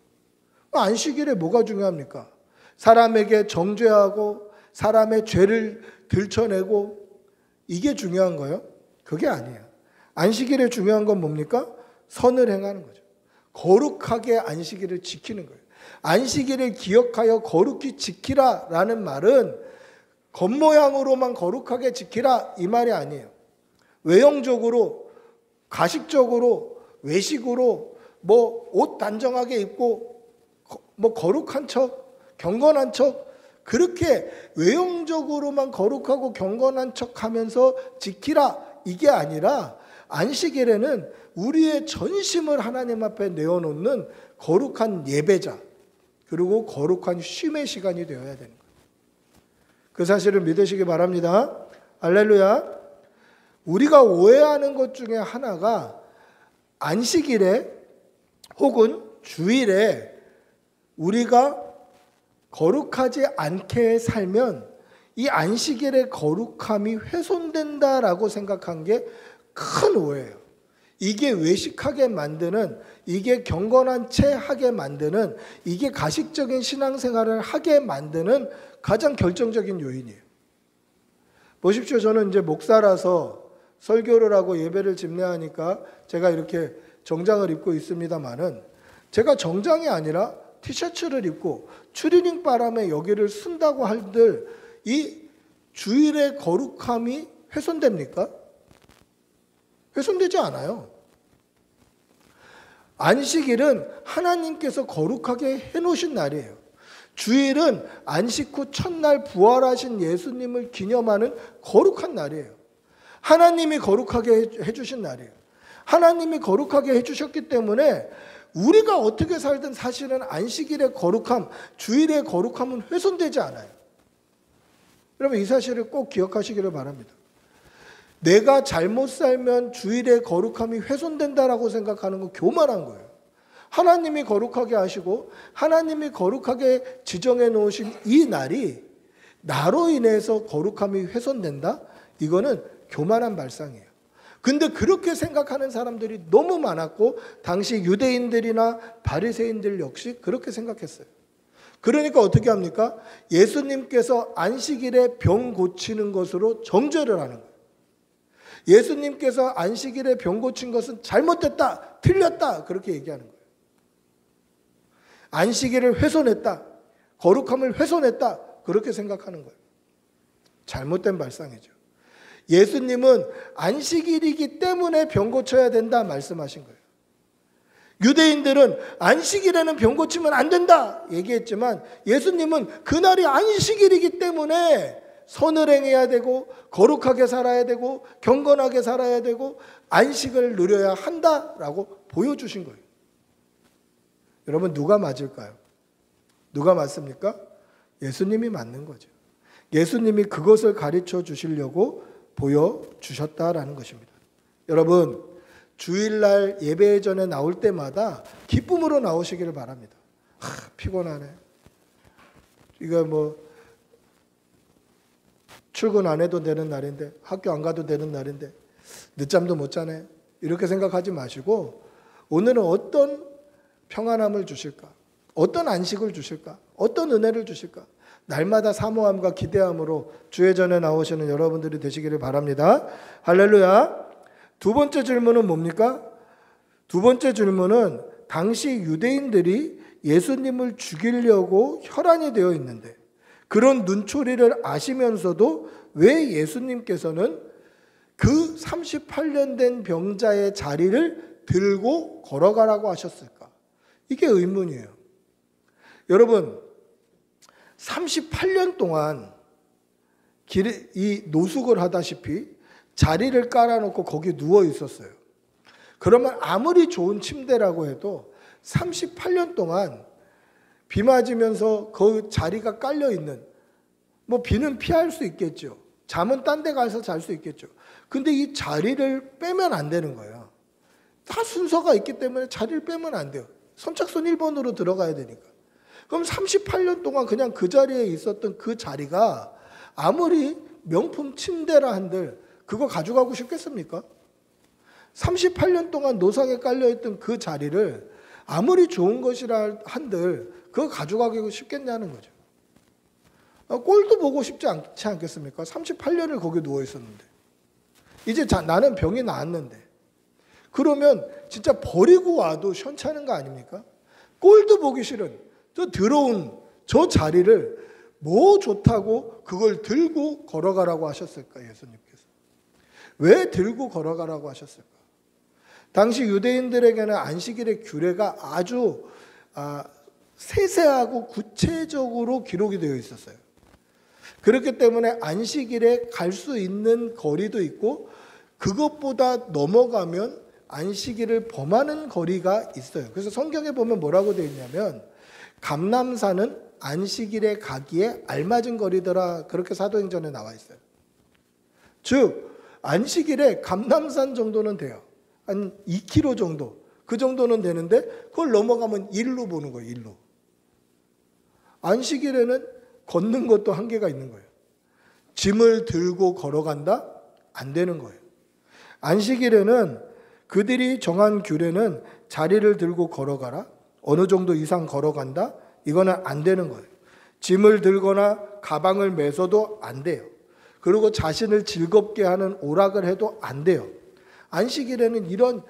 안식일에 뭐가 중요합니까? 사람에게 정죄하고 사람의 죄를 들춰내고 이게 중요한 거예요? 그게 아니에요. 안식일에 중요한 건 뭡니까? 선을 행하는 거죠. 거룩하게 안식일을 지키는 거예요. 안식일을 기억하여 거룩히 지키라라는 말은 겉모양으로만 거룩하게 지키라 이 말이 아니에요. 외형적으로, 가식적으로, 외식으로 뭐 옷 단정하게 입고 뭐 거룩한 척, 경건한 척 그렇게 외형적으로만 거룩하고 경건한 척하면서 지키라 이게 아니라 안식일에는 우리의 전심을 하나님 앞에 내어놓는 거룩한 예배자 그리고 거룩한 쉼의 시간이 되어야 되는 거예요. 그 사실을 믿으시기 바랍니다. 할렐루야. 우리가 오해하는 것 중에 하나가 안식일에 혹은 주일에 우리가 거룩하지 않게 살면 이 안식일의 거룩함이 훼손된다라고 생각한 게 큰 오해예요. 이게 외식하게 만드는, 이게 경건한 채 하게 만드는, 이게 가식적인 신앙생활을 하게 만드는 가장 결정적인 요인이에요. 보십시오. 저는 이제 목사라서 설교를 하고 예배를 집례하니까 제가 이렇게 정장을 입고 있습니다만은 제가 정장이 아니라 티셔츠를 입고 추리닝 바람에 여기를 쓴다고 한들 이 주일의 거룩함이 훼손됩니까? 훼손되지 않아요. 안식일은 하나님께서 거룩하게 해놓으신 날이에요. 주일은 안식 후 첫날 부활하신 예수님을 기념하는 거룩한 날이에요. 하나님이 거룩하게 해주신 날이에요. 하나님이 거룩하게 해주셨기 때문에 우리가 어떻게 살든 사실은 안식일의 거룩함, 주일의 거룩함은 훼손되지 않아요. 여러분 이 사실을 꼭 기억하시기를 바랍니다. 내가 잘못 살면 주일의 거룩함이 훼손된다라고 생각하는 건 교만한 거예요. 하나님이 거룩하게 하시고 하나님이 거룩하게 지정해 놓으신 이 날이 나로 인해서 거룩함이 훼손된다? 이거는 교만한 발상이에요. 근데 그렇게 생각하는 사람들이 너무 많았고 당시 유대인들이나 바리새인들 역시 그렇게 생각했어요. 그러니까 어떻게 합니까? 예수님께서 안식일에 병 고치는 것으로 정죄를 하는 거예요. 예수님께서 안식일에 병 고친 것은 잘못됐다, 틀렸다 그렇게 얘기하는 거예요. 안식일을 훼손했다, 거룩함을 훼손했다 그렇게 생각하는 거예요. 잘못된 발상이죠. 예수님은 안식일이기 때문에 병 고쳐야 된다 말씀하신 거예요. 유대인들은 안식일에는 병 고치면 안 된다 얘기했지만 예수님은 그날이 안식일이기 때문에 선을 행해야 되고 거룩하게 살아야 되고 경건하게 살아야 되고 안식을 누려야 한다라고 보여주신 거예요. 여러분 누가 맞을까요? 누가 맞습니까? 예수님이 맞는 거죠. 예수님이 그것을 가르쳐 주시려고 보여주셨다라는 것입니다. 여러분 주일날 예배 전에 나올 때마다 기쁨으로 나오시기를 바랍니다. 피곤하네. 이거 뭐 출근 안 해도 되는 날인데, 학교 안 가도 되는 날인데 늦잠도 못 자네, 이렇게 생각하지 마시고 오늘은 어떤 평안함을 주실까? 어떤 안식을 주실까? 어떤 은혜를 주실까? 날마다 사모함과 기대함으로 주의 전에 나오시는 여러분들이 되시기를 바랍니다. 할렐루야. 두 번째 질문은 뭡니까? 두 번째 질문은 당시 유대인들이 예수님을 죽이려고 혈안이 되어 있는데 그런 눈초리를 아시면서도 왜 예수님께서는 그 38년 된 병자의 자리를 들고 걸어가라고 하셨을까? 이게 의문이에요. 여러분, 38년 동안 이 노숙을 하다시피 자리를 깔아놓고 거기 누워 있었어요. 그러면 아무리 좋은 침대라고 해도 38년 동안 비 맞으면서 그 자리가 깔려 있는, 뭐 비는 피할 수 있겠죠. 잠은 딴 데 가서 잘 수 있겠죠. 근데 이 자리를 빼면 안 되는 거예요. 다 순서가 있기 때문에 자리를 빼면 안 돼요. 선착순 1번으로 들어가야 되니까. 그럼 38년 동안 그냥 그 자리에 있었던 그 자리가 아무리 명품 침대라 한들 그거 가져가고 싶겠습니까? 38년 동안 노상에 깔려있던 그 자리를 아무리 좋은 것이라 한들 그거 가져가기 쉽겠냐는 거죠. 꼴도 보고 싶지 않지 않겠습니까? 38년을 거기 누워 있었는데 이제 나는 병이 나았는데 그러면 진짜 버리고 와도 시원찮은 거 아닙니까? 꼴도 보기 싫은 저 더러운 저 자리를 뭐 좋다고 그걸 들고 걸어가라고 하셨을까? 예수님께서 왜 들고 걸어가라고 하셨을까? 당시 유대인들에게는 안식일의 규례가 아주 세세하고 구체적으로 기록이 되어 있었어요. 그렇기 때문에 안식일에 갈 수 있는 거리도 있고 그것보다 넘어가면 안식일을 범하는 거리가 있어요. 그래서 성경에 보면 뭐라고 되어 있냐면 감람산은 안식일에 가기에 알맞은 거리더라, 그렇게 사도행전에 나와 있어요. 즉 안식일에 감람산 정도는 돼요. 한 2km 정도, 그 정도는 되는데 그걸 넘어가면 일로 보는 거예요. 일로. 안식일에는 걷는 것도 한계가 있는 거예요. 짐을 들고 걸어간다? 안 되는 거예요. 안식일에는 그들이 정한 규례는 자리를 들고 걸어가라, 어느 정도 이상 걸어간다? 이거는 안 되는 거예요. 짐을 들거나 가방을 메서도 안 돼요. 그리고 자신을 즐겁게 하는 오락을 해도 안 돼요. 안식일에는 이런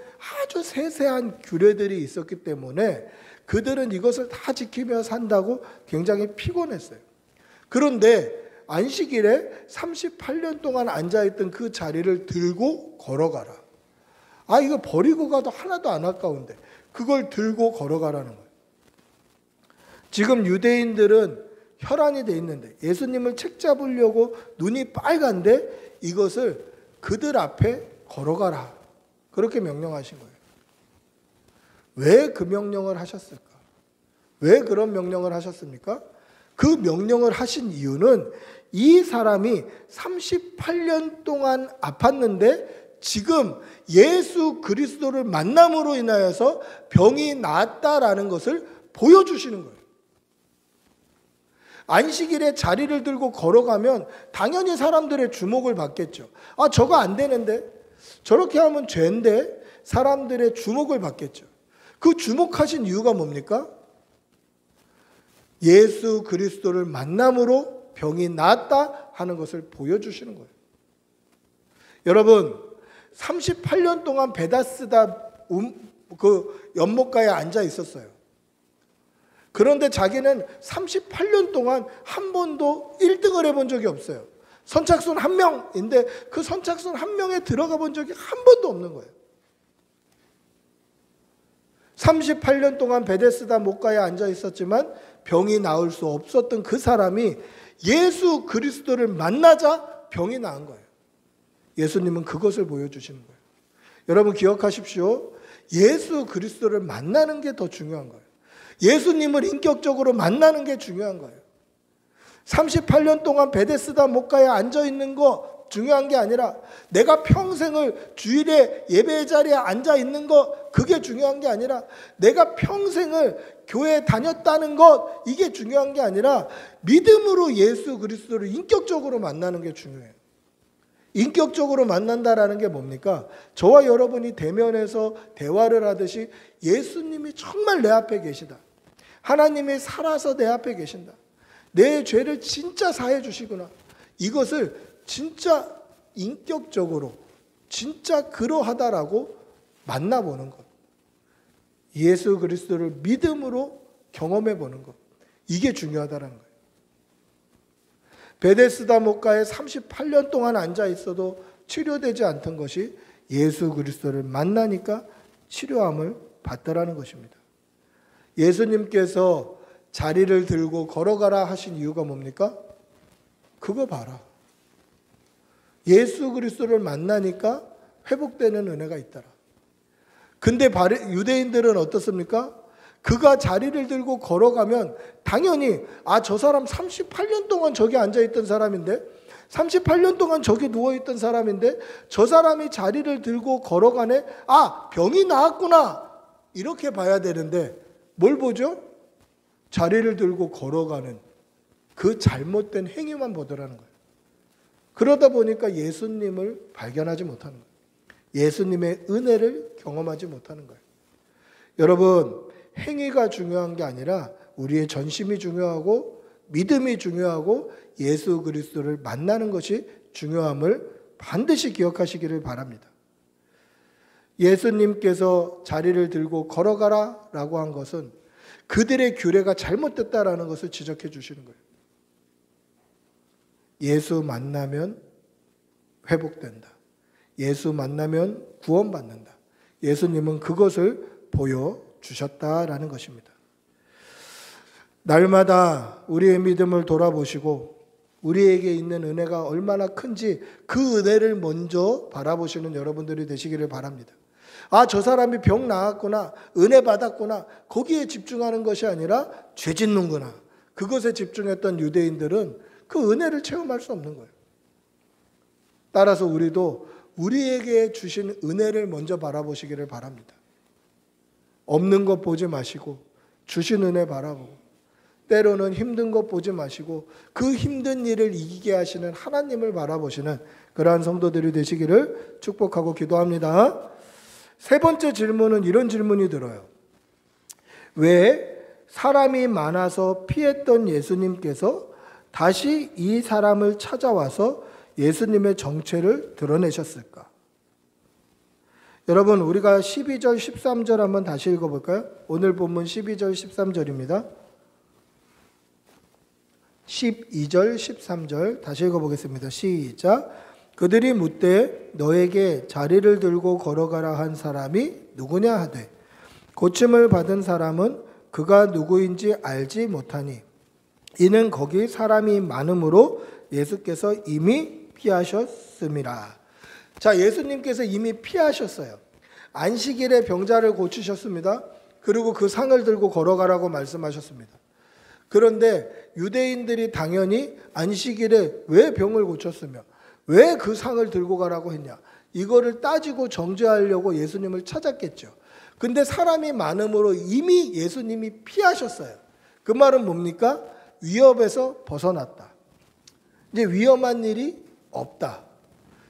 아주 세세한 규례들이 있었기 때문에 그들은 이것을 다 지키며 산다고 굉장히 피곤했어요. 그런데 안식일에 38년 동안 앉아있던 그 자리를 들고 걸어가라. 이거 버리고 가도 하나도 안 아까운데 그걸 들고 걸어가라는 거예요. 지금 유대인들은 혈안이 돼 있는데 예수님을 책잡으려고 눈이 빨간데 이것을 그들 앞에 걸어가라, 그렇게 명령하신 거예요. 왜 그 명령을 하셨을까? 왜 그런 명령을 하셨습니까? 그 명령을 하신 이유는 이 사람이 38년 동안 아팠는데 지금 예수 그리스도를 만남으로 인하여서 병이 나았다라는 것을 보여주시는 거예요. 안식일에 자리를 들고 걸어가면 당연히 사람들의 주목을 받겠죠. 저거 안 되는데, 저렇게 하면 죄인데, 사람들의 주목을 받겠죠. 그 주목하신 이유가 뭡니까? 예수 그리스도를 만남으로 병이 나았다 하는 것을 보여주시는 거예요. 여러분, 38년 동안 베다스다 그 연못가에 앉아 있었어요. 그런데 자기는 38년 동안 한 번도 1등을 해본 적이 없어요. 선착순 1명인데 그 선착순 1명에 들어가 본 적이 한 번도 없는 거예요. 38년 동안 베데스다 못가에 앉아 있었지만 병이 나을 수 없었던 그 사람이 예수 그리스도를 만나자 병이 나은 거예요. 예수님은 그것을 보여주시는 거예요. 여러분 기억하십시오. 예수 그리스도를 만나는 게 더 중요한 거예요. 예수님을 인격적으로 만나는 게 중요한 거예요. 38년 동안 베데스다 못가에 앉아 있는 거 중요한 게 아니라 내가 평생을 주일에 예배 자리에 앉아 있는 것 그게 중요한 게 아니라 내가 평생을 교회에 다녔다는 것 이게 중요한 게 아니라 믿음으로 예수 그리스도를 인격적으로 만나는 게 중요해요. 인격적으로 만난다라는 게 뭡니까? 저와 여러분이 대면해서 대화를 하듯이 예수님이 정말 내 앞에 계시다. 하나님이 살아서 내 앞에 계신다. 내 죄를 진짜 사해 주시구나. 이것을 진짜 인격적으로 진짜 그러하다라고 만나보는 것. 예수 그리스도를 믿음으로 경험해 보는 것. 이게 중요하다는 거예요. 베데스다 목가에 38년 동안 앉아 있어도 치료되지 않던 것이 예수 그리스도를 만나니까 치료함을 받더라는 것입니다. 예수님께서 자리를 들고 걸어가라 하신 이유가 뭡니까? 그거 봐라. 예수 그리스도를 만나니까 회복되는 은혜가 있더라. 근데 유대인들은 어떻습니까? 그가 자리를 들고 걸어가면 당연히 저 사람 38년 동안 저기 앉아있던 사람인데 38년 동안 저기 누워있던 사람인데 저 사람이 자리를 들고 걸어가네? 병이 나았구나. 이렇게 봐야 되는데 뭘 보죠? 자리를 들고 걸어가는 그 잘못된 행위만 보더라는 거예요. 그러다 보니까 예수님을 발견하지 못하는 거예요. 예수님의 은혜를 경험하지 못하는 거예요. 여러분, 행위가 중요한 게 아니라 우리의 전심이 중요하고 믿음이 중요하고 예수 그리스도를 만나는 것이 중요함을 반드시 기억하시기를 바랍니다. 예수님께서 자리를 들고 걸어가라 라고 한 것은 그들의 규례가 잘못됐다라는 것을 지적해 주시는 거예요. 예수 만나면 회복된다. 예수 만나면 구원받는다. 예수님은 그것을 보여주셨다라는 것입니다. 날마다 우리의 믿음을 돌아보시고 우리에게 있는 은혜가 얼마나 큰지 그 은혜를 먼저 바라보시는 여러분들이 되시기를 바랍니다. 저 사람이 병 나았구나, 은혜 받았구나, 거기에 집중하는 것이 아니라 죄 짓는구나. 그것에 집중했던 유대인들은 그 은혜를 체험할 수 없는 거예요. 따라서 우리도 우리에게 주신 은혜를 먼저 바라보시기를 바랍니다. 없는 것 보지 마시고 주신 은혜 바라보고 때로는 힘든 것 보지 마시고 그 힘든 일을 이기게 하시는 하나님을 바라보시는 그러한 성도들이 되시기를 축복하고 기도합니다. 세 번째 질문은 이런 질문이 들어요. 왜 사람이 많아서 피했던 예수님께서 다시 이 사람을 찾아와서 예수님의 정체를 드러내셨을까? 여러분, 우리가 12절 13절 한번 다시 읽어볼까요? 오늘 본문 12절 13절입니다. 12절 13절 다시 읽어보겠습니다. 시작. 그들이 묻되 너에게 자리를 들고 걸어가라 한 사람이 누구냐 하되 고침을 받은 사람은 그가 누구인지 알지 못하니 이는 거기 사람이 많음으로 예수께서 이미 피하셨음이라. 자, 예수님께서 이미 피하셨어요. 안식일에 병자를 고치셨습니다. 그리고 그 상을 들고 걸어가라고 말씀하셨습니다. 그런데 유대인들이 당연히 안식일에 왜 병을 고쳤으며 왜 그 상을 들고 가라고 했냐, 이거를 따지고 정죄하려고 예수님을 찾았겠죠. 근데 사람이 많음으로 이미 예수님이 피하셨어요. 그 말은 뭡니까? 위협에서 벗어났다. 이제 위험한 일이 없다.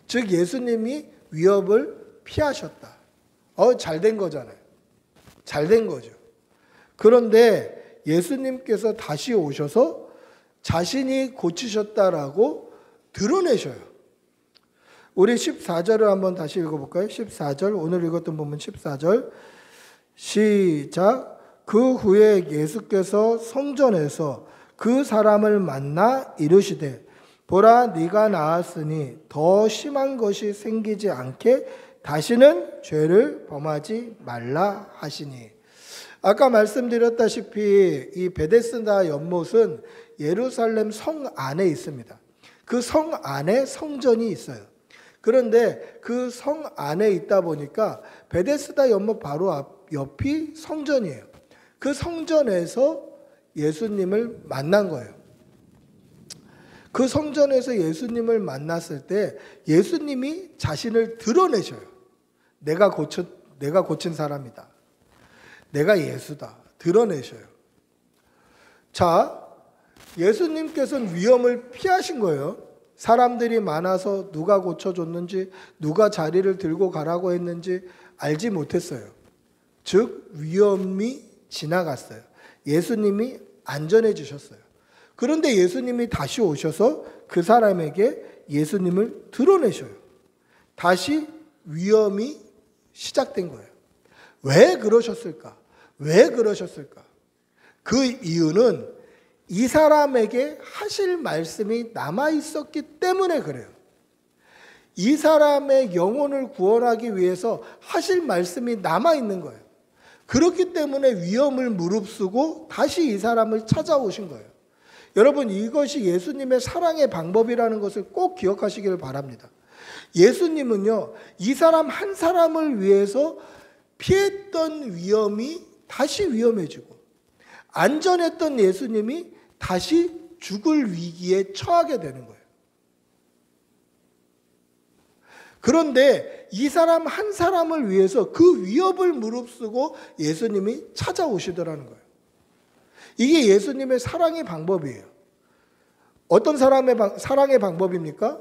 즉 예수님이 위협을 피하셨다. 잘된 거잖아요. 잘된 거죠. 그런데 예수님께서 다시 오셔서 자신이 고치셨다라고 드러내셔요. 우리 14절을 한번 다시 읽어볼까요? 14절, 오늘 읽었던 본문 14절 시작. 그 후에 예수께서 성전에서 그 사람을 만나 이르시되 보라, 네가 나았으니 더 심한 것이 생기지 않게 다시는 죄를 범하지 말라 하시니. 아까 말씀드렸다시피 이 베데스다 연못은 예루살렘 성 안에 있습니다. 그 성 안에 성전이 있어요. 그런데 그 성 안에 있다 보니까 베데스다 연못 바로 옆이 성전이에요. 그 성전에서 예수님을 만난 거예요. 그 성전에서 예수님을 만났을 때 예수님이 자신을 드러내셔요. 내가 고친 사람이다. 내가 예수다. 드러내셔요. 자, 예수님께서는 위험을 피하신 거예요. 사람들이 많아서 누가 고쳐줬는지, 누가 자리를 들고 가라고 했는지 알지 못했어요. 즉, 위험이 지나갔어요. 예수님이 안전해지셨어요. 그런데 예수님이 다시 오셔서 그 사람에게 예수님을 드러내셔요. 다시 위험이 시작된 거예요. 왜 그러셨을까? 왜 그러셨을까? 그 이유는 이 사람에게 하실 말씀이 남아 있었기 때문에 그래요. 이 사람의 영혼을 구원하기 위해서 하실 말씀이 남아 있는 거예요. 그렇기 때문에 위험을 무릅쓰고 다시 이 사람을 찾아오신 거예요. 여러분, 이것이 예수님의 사랑의 방법이라는 것을 꼭 기억하시기를 바랍니다. 예수님은요, 이 사람 한 사람을 위해서 피했던 위험이 다시 위험해지고, 안전했던 예수님이 다시 죽을 위기에 처하게 되는 거예요. 그런데 이 사람 한 사람을 위해서 그 위협을 무릅쓰고 예수님이 찾아오시더라는 거예요. 이게 예수님의 사랑의 방법이에요. 어떤 사랑의 방법입니까?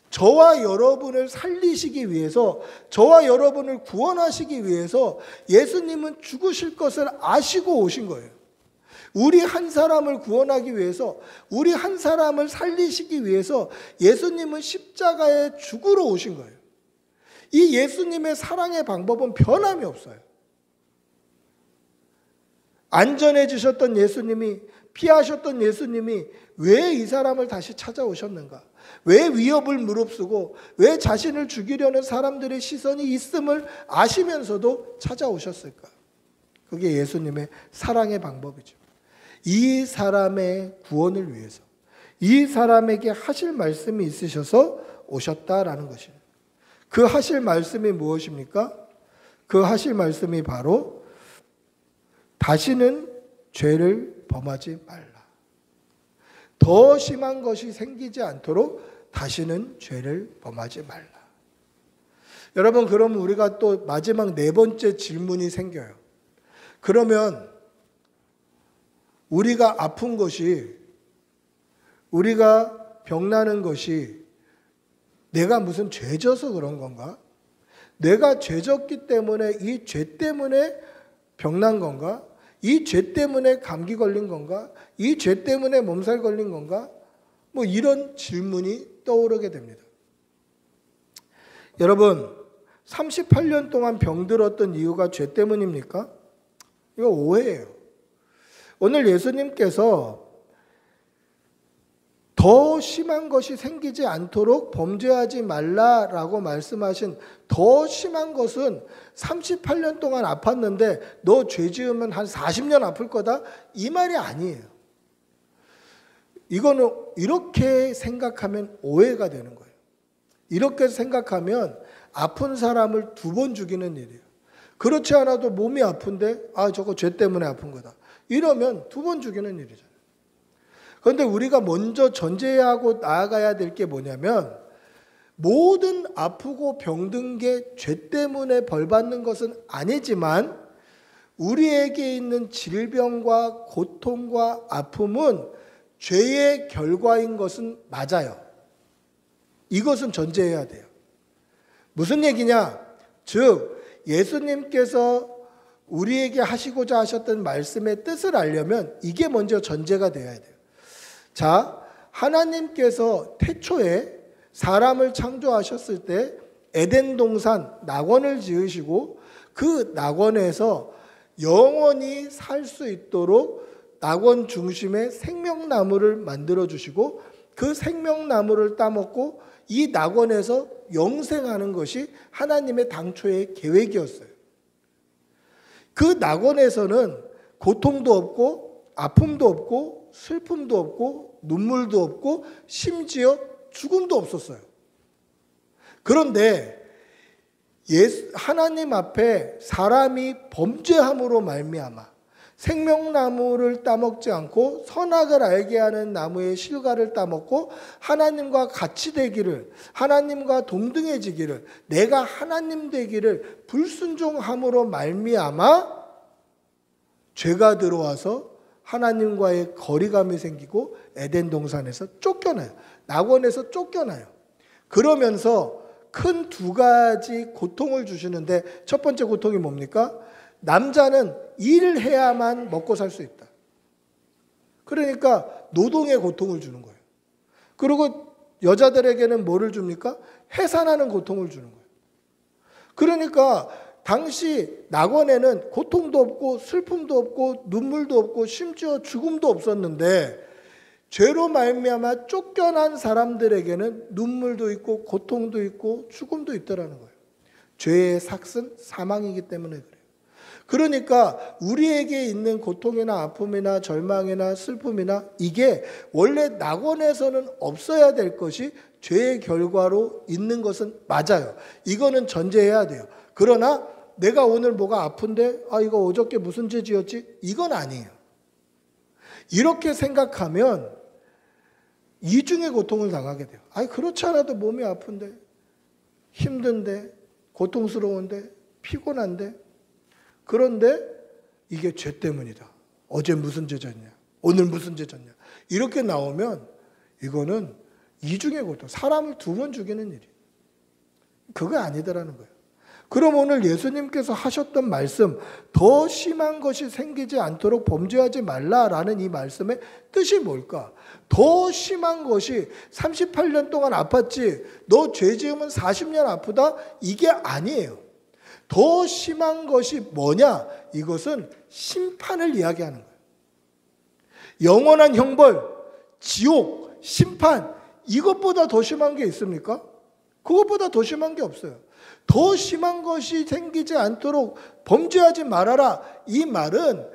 저와 여러분을 살리시기 위해서, 저와 여러분을 구원하시기 위해서 예수님은 죽으실 것을 아시고 오신 거예요. 우리 한 사람을 구원하기 위해서, 우리 한 사람을 살리시기 위해서 예수님은 십자가에 죽으러 오신 거예요. 이 예수님의 사랑의 방법은 변함이 없어요. 안전해지셨던 예수님이, 피하셨던 예수님이 왜 이 사람을 다시 찾아오셨는가? 왜 위협을 무릅쓰고 왜 자신을 죽이려는 사람들의 시선이 있음을 아시면서도 찾아오셨을까? 그게 예수님의 사랑의 방법이죠. 이 사람의 구원을 위해서, 이 사람에게 하실 말씀이 있으셔서 오셨다라는 것입니다. 그 하실 말씀이 무엇입니까? 그 하실 말씀이 바로 다시는 죄를 범하지 말라. 더 심한 것이 생기지 않도록 다시는 죄를 범하지 말라. 여러분, 그러면 우리가 또 마지막 네 번째 질문이 생겨요. 그러면 우리가 아픈 것이, 우리가 병나는 것이 내가 무슨 죄져서 그런 건가? 내가 죄졌기 때문에, 이 죄 때문에 병난 건가? 이 죄 때문에 감기 걸린 건가? 이 죄 때문에 몸살 걸린 건가? 뭐 이런 질문이 떠오르게 됩니다. 여러분, 38년 동안 병들었던 이유가 죄 때문입니까? 이거 오해예요. 오늘 예수님께서 더 심한 것이 생기지 않도록 범죄하지 말라라고 말씀하신 더 심한 것은 38년 동안 아팠는데 너 죄 지으면 한 40년 아플 거다? 이 말이 아니에요. 이거는 이렇게 생각하면 오해가 되는 거예요. 이렇게 생각하면 아픈 사람을 2번 죽이는 일이에요. 그렇지 않아도 몸이 아픈데 저거 죄 때문에 아픈 거다. 이러면 2번 죽이는 일이잖아요. 그런데 우리가 먼저 전제하고 나아가야 될 게 뭐냐면, 모든 아프고 병든 게 죄 때문에 벌받는 것은 아니지만 우리에게 있는 질병과 고통과 아픔은 죄의 결과인 것은 맞아요. 이것은 전제해야 돼요. 무슨 얘기냐? 즉 예수님께서 우리에게 하시고자 하셨던 말씀의 뜻을 알려면 이게 먼저 전제가 되어야 돼요. 자, 하나님께서 태초에 사람을 창조하셨을 때 에덴 동산 낙원을 지으시고 그 낙원에서 영원히 살 수 있도록 낙원 중심에 생명나무를 만들어 주시고 그 생명나무를 따먹고 이 낙원에서 영생하는 것이 하나님의 당초의 계획이었어요. 그 낙원에서는 고통도 없고 아픔도 없고 슬픔도 없고 눈물도 없고 심지어 죽음도 없었어요. 그런데 하나님 앞에 사람이 범죄함으로 말미암아 생명나무를 따먹지 않고 선악을 알게 하는 나무의 실과를 따먹고 하나님과 같이 되기를, 하나님과 동등해지기를, 내가 하나님 되기를 불순종함으로 말미암아 죄가 들어와서 하나님과의 거리감이 생기고 에덴 동산에서 쫓겨나요. 낙원에서 쫓겨나요. 그러면서 큰 두 가지 고통을 주시는데, 첫 번째 고통이 뭡니까? 남자는 일을 해야만 먹고 살 수 있다. 그러니까 노동의 고통을 주는 거예요. 그리고 여자들에게는 뭐를 줍니까? 해산하는 고통을 주는 거예요. 그러니까 당시 낙원에는 고통도 없고 슬픔도 없고 눈물도 없고 심지어 죽음도 없었는데, 죄로 말미암아 쫓겨난 사람들에게는 눈물도 있고 고통도 있고 죽음도 있더라는 거예요. 죄의 삭은 사망이기 때문에 그래요. 그러니까 우리에게 있는 고통이나 아픔이나 절망이나 슬픔이나 이게 원래 낙원에서는 없어야 될 것이 죄의 결과로 있는 것은 맞아요. 이거는 전제해야 돼요. 그러나 내가 오늘 뭐가 아픈데 이거 어저께 무슨 죄 지었지? 이건 아니에요. 이렇게 생각하면 이중의 고통을 당하게 돼요. 그렇지 않아도 몸이 아픈데, 힘든데, 고통스러운데, 피곤한데, 그런데 이게 죄 때문이다. 어제 무슨 죄 졌냐? 오늘 무슨 죄 졌냐? 이렇게 나오면 이거는 이중의 고통, 사람을 두 번 죽이는 일이. 그거 아니더라는 거예요. 그럼 오늘 예수님께서 하셨던 말씀, 더 심한 것이 생기지 않도록 범죄하지 말라라는 이 말씀의 뜻이 뭘까? 더 심한 것이 38년 동안 아팠지, 너 죄 지으면 40년 아프다? 이게 아니에요. 더 심한 것이 뭐냐? 이것은 심판을 이야기하는 거예요. 영원한 형벌, 지옥, 심판, 이것보다 더 심한 게 있습니까? 그것보다 더 심한 게 없어요. 더 심한 것이 생기지 않도록 범죄하지 말아라. 이 말은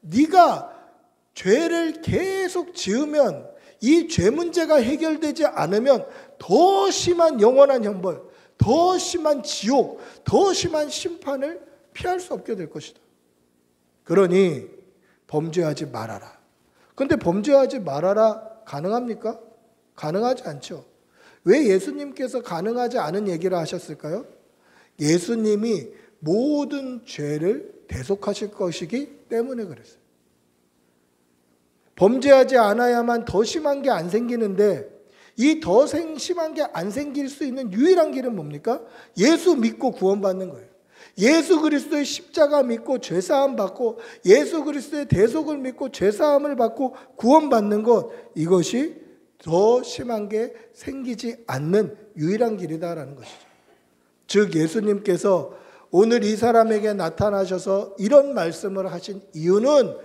네가 죄를 계속 지으면, 이 죄 문제가 해결되지 않으면 더 심한 영원한 형벌, 더 심한 지옥, 더 심한 심판을 피할 수 없게 될 것이다. 그러니 범죄하지 말아라. 그런데 범죄하지 말아라 가능합니까? 가능하지 않죠. 왜 예수님께서 가능하지 않은 얘기를 하셨을까요? 예수님이 모든 죄를 대속하실 것이기 때문에 그랬어요. 범죄하지 않아야만 더 심한 게 안 생기는데, 이 더 심한 게 안 생길 수 있는 유일한 길은 뭡니까? 예수 믿고 구원받는 거예요. 예수 그리스도의 십자가 믿고 죄사함 받고, 예수 그리스도의 대속을 믿고 죄사함을 받고 구원받는 것, 이것이 더 심한 게 생기지 않는 유일한 길이다라는 것이죠. 즉 예수님께서 오늘 이 사람에게 나타나셔서 이런 말씀을 하신 이유는,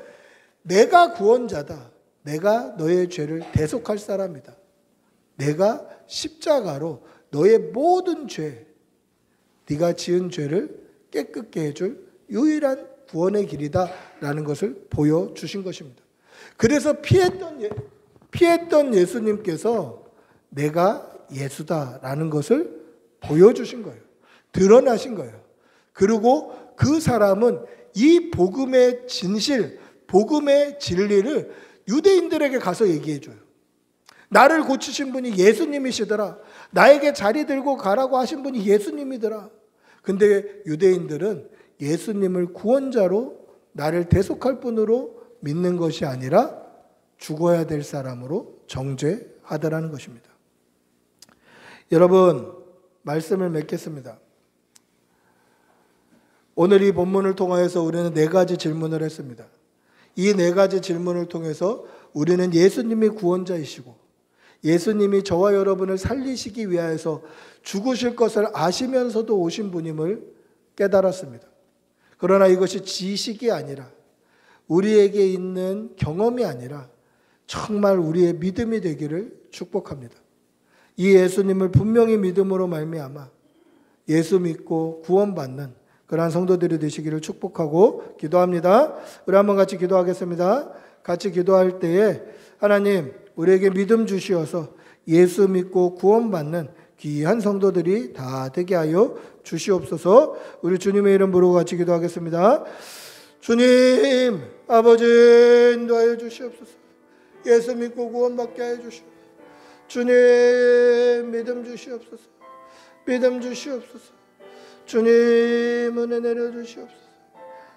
내가 구원자다. 내가 너의 죄를 대속할 사람이다. 내가 십자가로 너의 모든 죄, 네가 지은 죄를 깨끗게 해줄 유일한 구원의 길이다라는 것을 보여주신 것입니다. 그래서 피했던 예수님께서 내가 예수다라는 것을 보여주신 거예요. 드러나신 거예요. 그리고 그 사람은 이 복음의 진실, 복음의 진리를 유대인들에게 가서 얘기해줘요. 나를 고치신 분이 예수님이시더라. 나에게 자리 들고 가라고 하신 분이 예수님이더라. 근데 유대인들은 예수님을 구원자로, 나를 대속할 분으로 믿는 것이 아니라 죽어야 될 사람으로 정죄하더라는 것입니다. 여러분, 말씀을 맺겠습니다. 오늘 이 본문을 통하여서 우리는 4가지 질문을 했습니다. 이 4가지 질문을 통해서 우리는 예수님이 구원자이시고, 예수님이 저와 여러분을 살리시기 위하여서 죽으실 것을 아시면서도 오신 분임을 깨달았습니다. 그러나 이것이 지식이 아니라, 우리에게 있는 경험이 아니라 정말 우리의 믿음이 되기를 축복합니다. 이 예수님을 분명히 믿음으로 말미암아 예수 믿고 구원받는 그러한 성도들이 되시기를 축복하고 기도합니다. 우리 한번 같이 기도하겠습니다. 같이 기도할 때에 하나님, 우리에게 믿음 주시어서 예수 믿고 구원받는 귀한 성도들이 다 되게 하여 주시옵소서. 우리 주님의 이름 부르고 같이 기도하겠습니다. 주님, 아버지 인도하여 주시옵소서. 예수 믿고 구원받게 하여 주시옵소서. 주님 믿음 주시옵소서. 믿음 주시옵소서. 주님 은혜 내려 주시옵소서.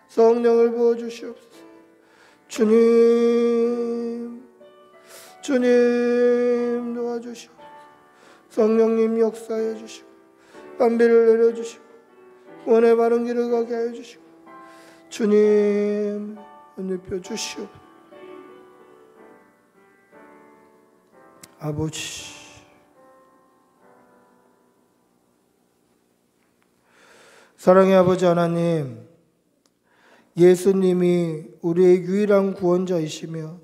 성령을 부어 주시옵소서. 주님 도와주시옵소서. 성령님 역사해 주시고 반비를 내려 주시고 원의 바른 길을 가게 하여 주시고 주님 은혜표 주시옵소서. 아버지 사랑의 아버지 하나님, 예수님이 우리의 유일한 구원자이시며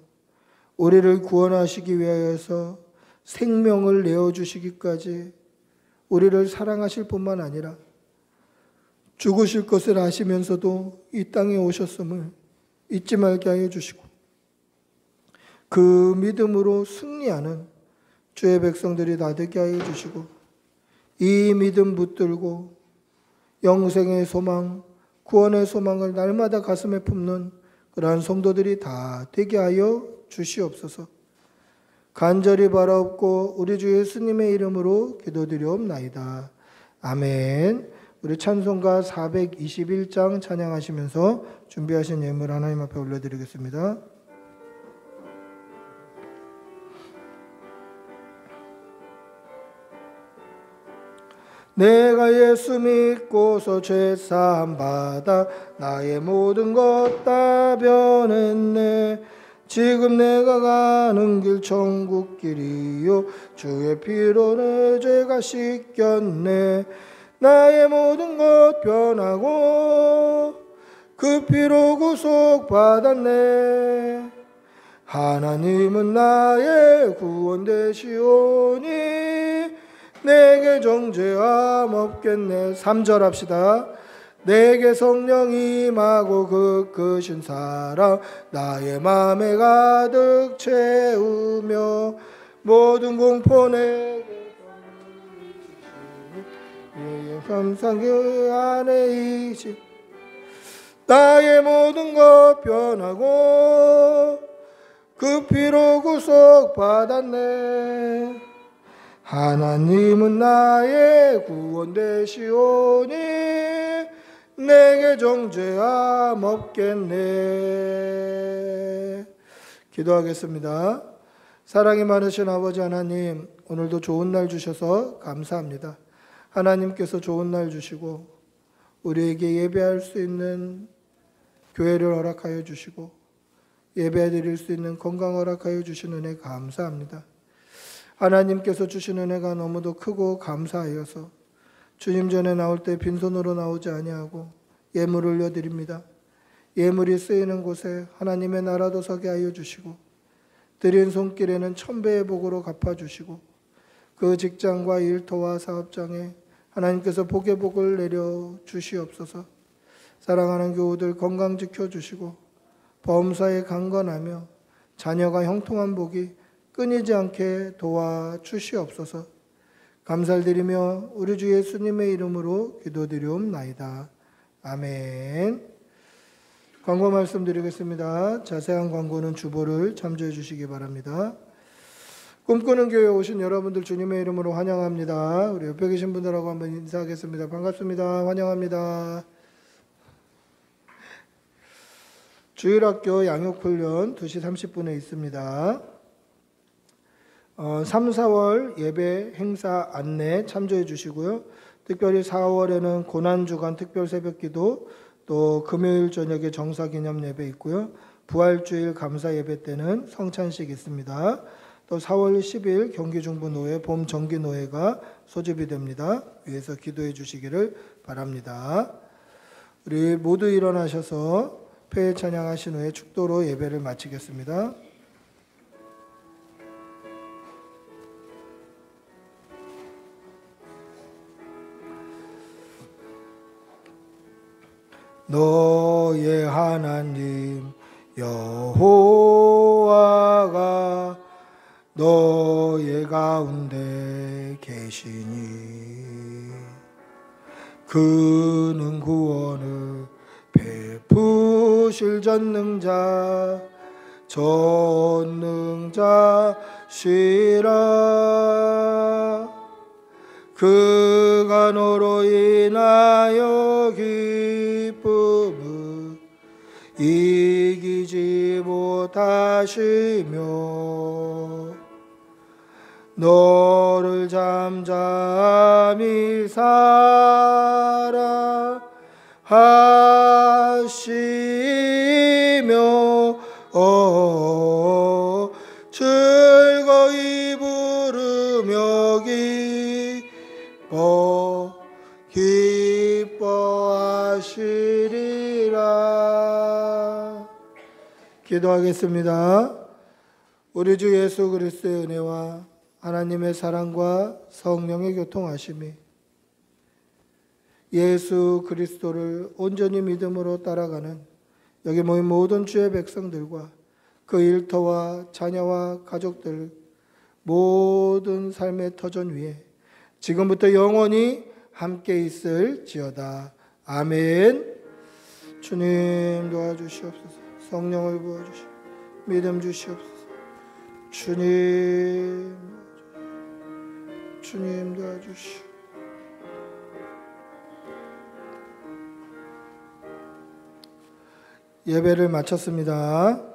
우리를 구원하시기 위하여서 생명을 내어주시기까지 우리를 사랑하실 뿐만 아니라 죽으실 것을 아시면서도 이 땅에 오셨음을 잊지 말게 하여 주시고 그 믿음으로 승리하는 주의 백성들이 다 되게 하여 주시고 이 믿음 붙들고 영생의 소망, 구원의 소망을 날마다 가슴에 품는 그러한 성도들이 다 되게 하여 주시옵소서. 간절히 바라옵고 우리 주 예수님의 이름으로 기도드리옵나이다. 아멘. 우리 찬송가 421장 찬양하시면서 준비하신 예물 하나님 앞에 올려드리겠습니다. 내가 예수 믿고서 죄사함 받아 나의 모든 것 다 변했네. 지금 내가 가는 길 천국 길이요 주의 피로 내 죄가 씻겼네. 나의 모든 것 변하고 그 피로 구속받았네. 하나님은 나의 구원 되시오니 내게 정죄함 없겠네. 3절 합시다. 내게 성령 임하고 그 크신 사랑 나의 맘에 가득 채우며 모든 공포 내게 감상 그 안에 이시 나의 모든 것 변하고 그 피로 구속받았네. 하나님은 나의 구원 되시오니 내게 정죄함 없겠네. 기도하겠습니다. 사랑이 많으신 아버지 하나님, 오늘도 좋은 날 주셔서 감사합니다. 하나님께서 좋은 날 주시고 우리에게 예배할 수 있는 교회를 허락하여 주시고 예배 드릴 수 있는 건강 허락하여 주신 은혜 감사합니다. 하나님께서 주신 은혜가 너무도 크고 감사하여서 주님 전에 나올 때 빈손으로 나오지 아니하고 예물을 올려드립니다. 예물이 쓰이는 곳에 하나님의 나라도 서게 하여 주시고 드린 손길에는 1000배의 복으로 갚아주시고 그 직장과 일터와 사업장에 하나님께서 복의 복을 내려 주시옵소서. 사랑하는 교우들 건강 지켜주시고 범사에 강건하며 자녀가 형통한 복이 끊이지 않게 도와주시옵소서. 감사를 드리며 우리 주 예수님의 이름으로 기도드리옵나이다. 아멘. 광고 말씀드리겠습니다. 자세한 광고는 주보를 참조해 주시기 바랍니다. 꿈꾸는 교회에 오신 여러분들 주님의 이름으로 환영합니다. 우리 옆에 계신 분들하고 한번 인사하겠습니다. 반갑습니다. 환영합니다. 주일학교 양육훈련 2시 30분에 있습니다. 3, 4월 예배 행사 안내 참조해 주시고요. 특별히 4월에는 고난주간 특별 새벽기도, 또 금요일 저녁에 정사기념 예배 있고요. 부활주일 감사 예배 때는 성찬식 있습니다. 또 4월 10일 경기중부노회 봄정기노회가 소집이 됩니다. 위에서 기도해 주시기를 바랍니다. 우리 모두 일어나셔서 폐회 찬양하신 후에 축도로 예배를 마치겠습니다. 너의 하나님 여호와가 너의 가운데 계시니 그는 구원을 베풀 부실 전능자시라. 그가 너로 인하여 기쁨을 이기지 못하시며 너를 잠잠히 사랑하시며 즐거이 부르며 기뻐하시리라. 기도하겠습니다. 우리 주 예수 그리스도의 은혜와 하나님의 사랑과 성령의 교통하심이 예수 그리스도를 온전히 믿음으로 따라가는 여기 모인 모든 주의 백성들과 그 일터와 자녀와 가족들 모든 삶의 터전 위에 지금부터 영원히 함께 있을지어다. 아멘. 주님 도와주시옵소서. 성령을 부어주시고 믿음 주시옵소서. 주님 도와주시오. 예배를 마쳤습니다.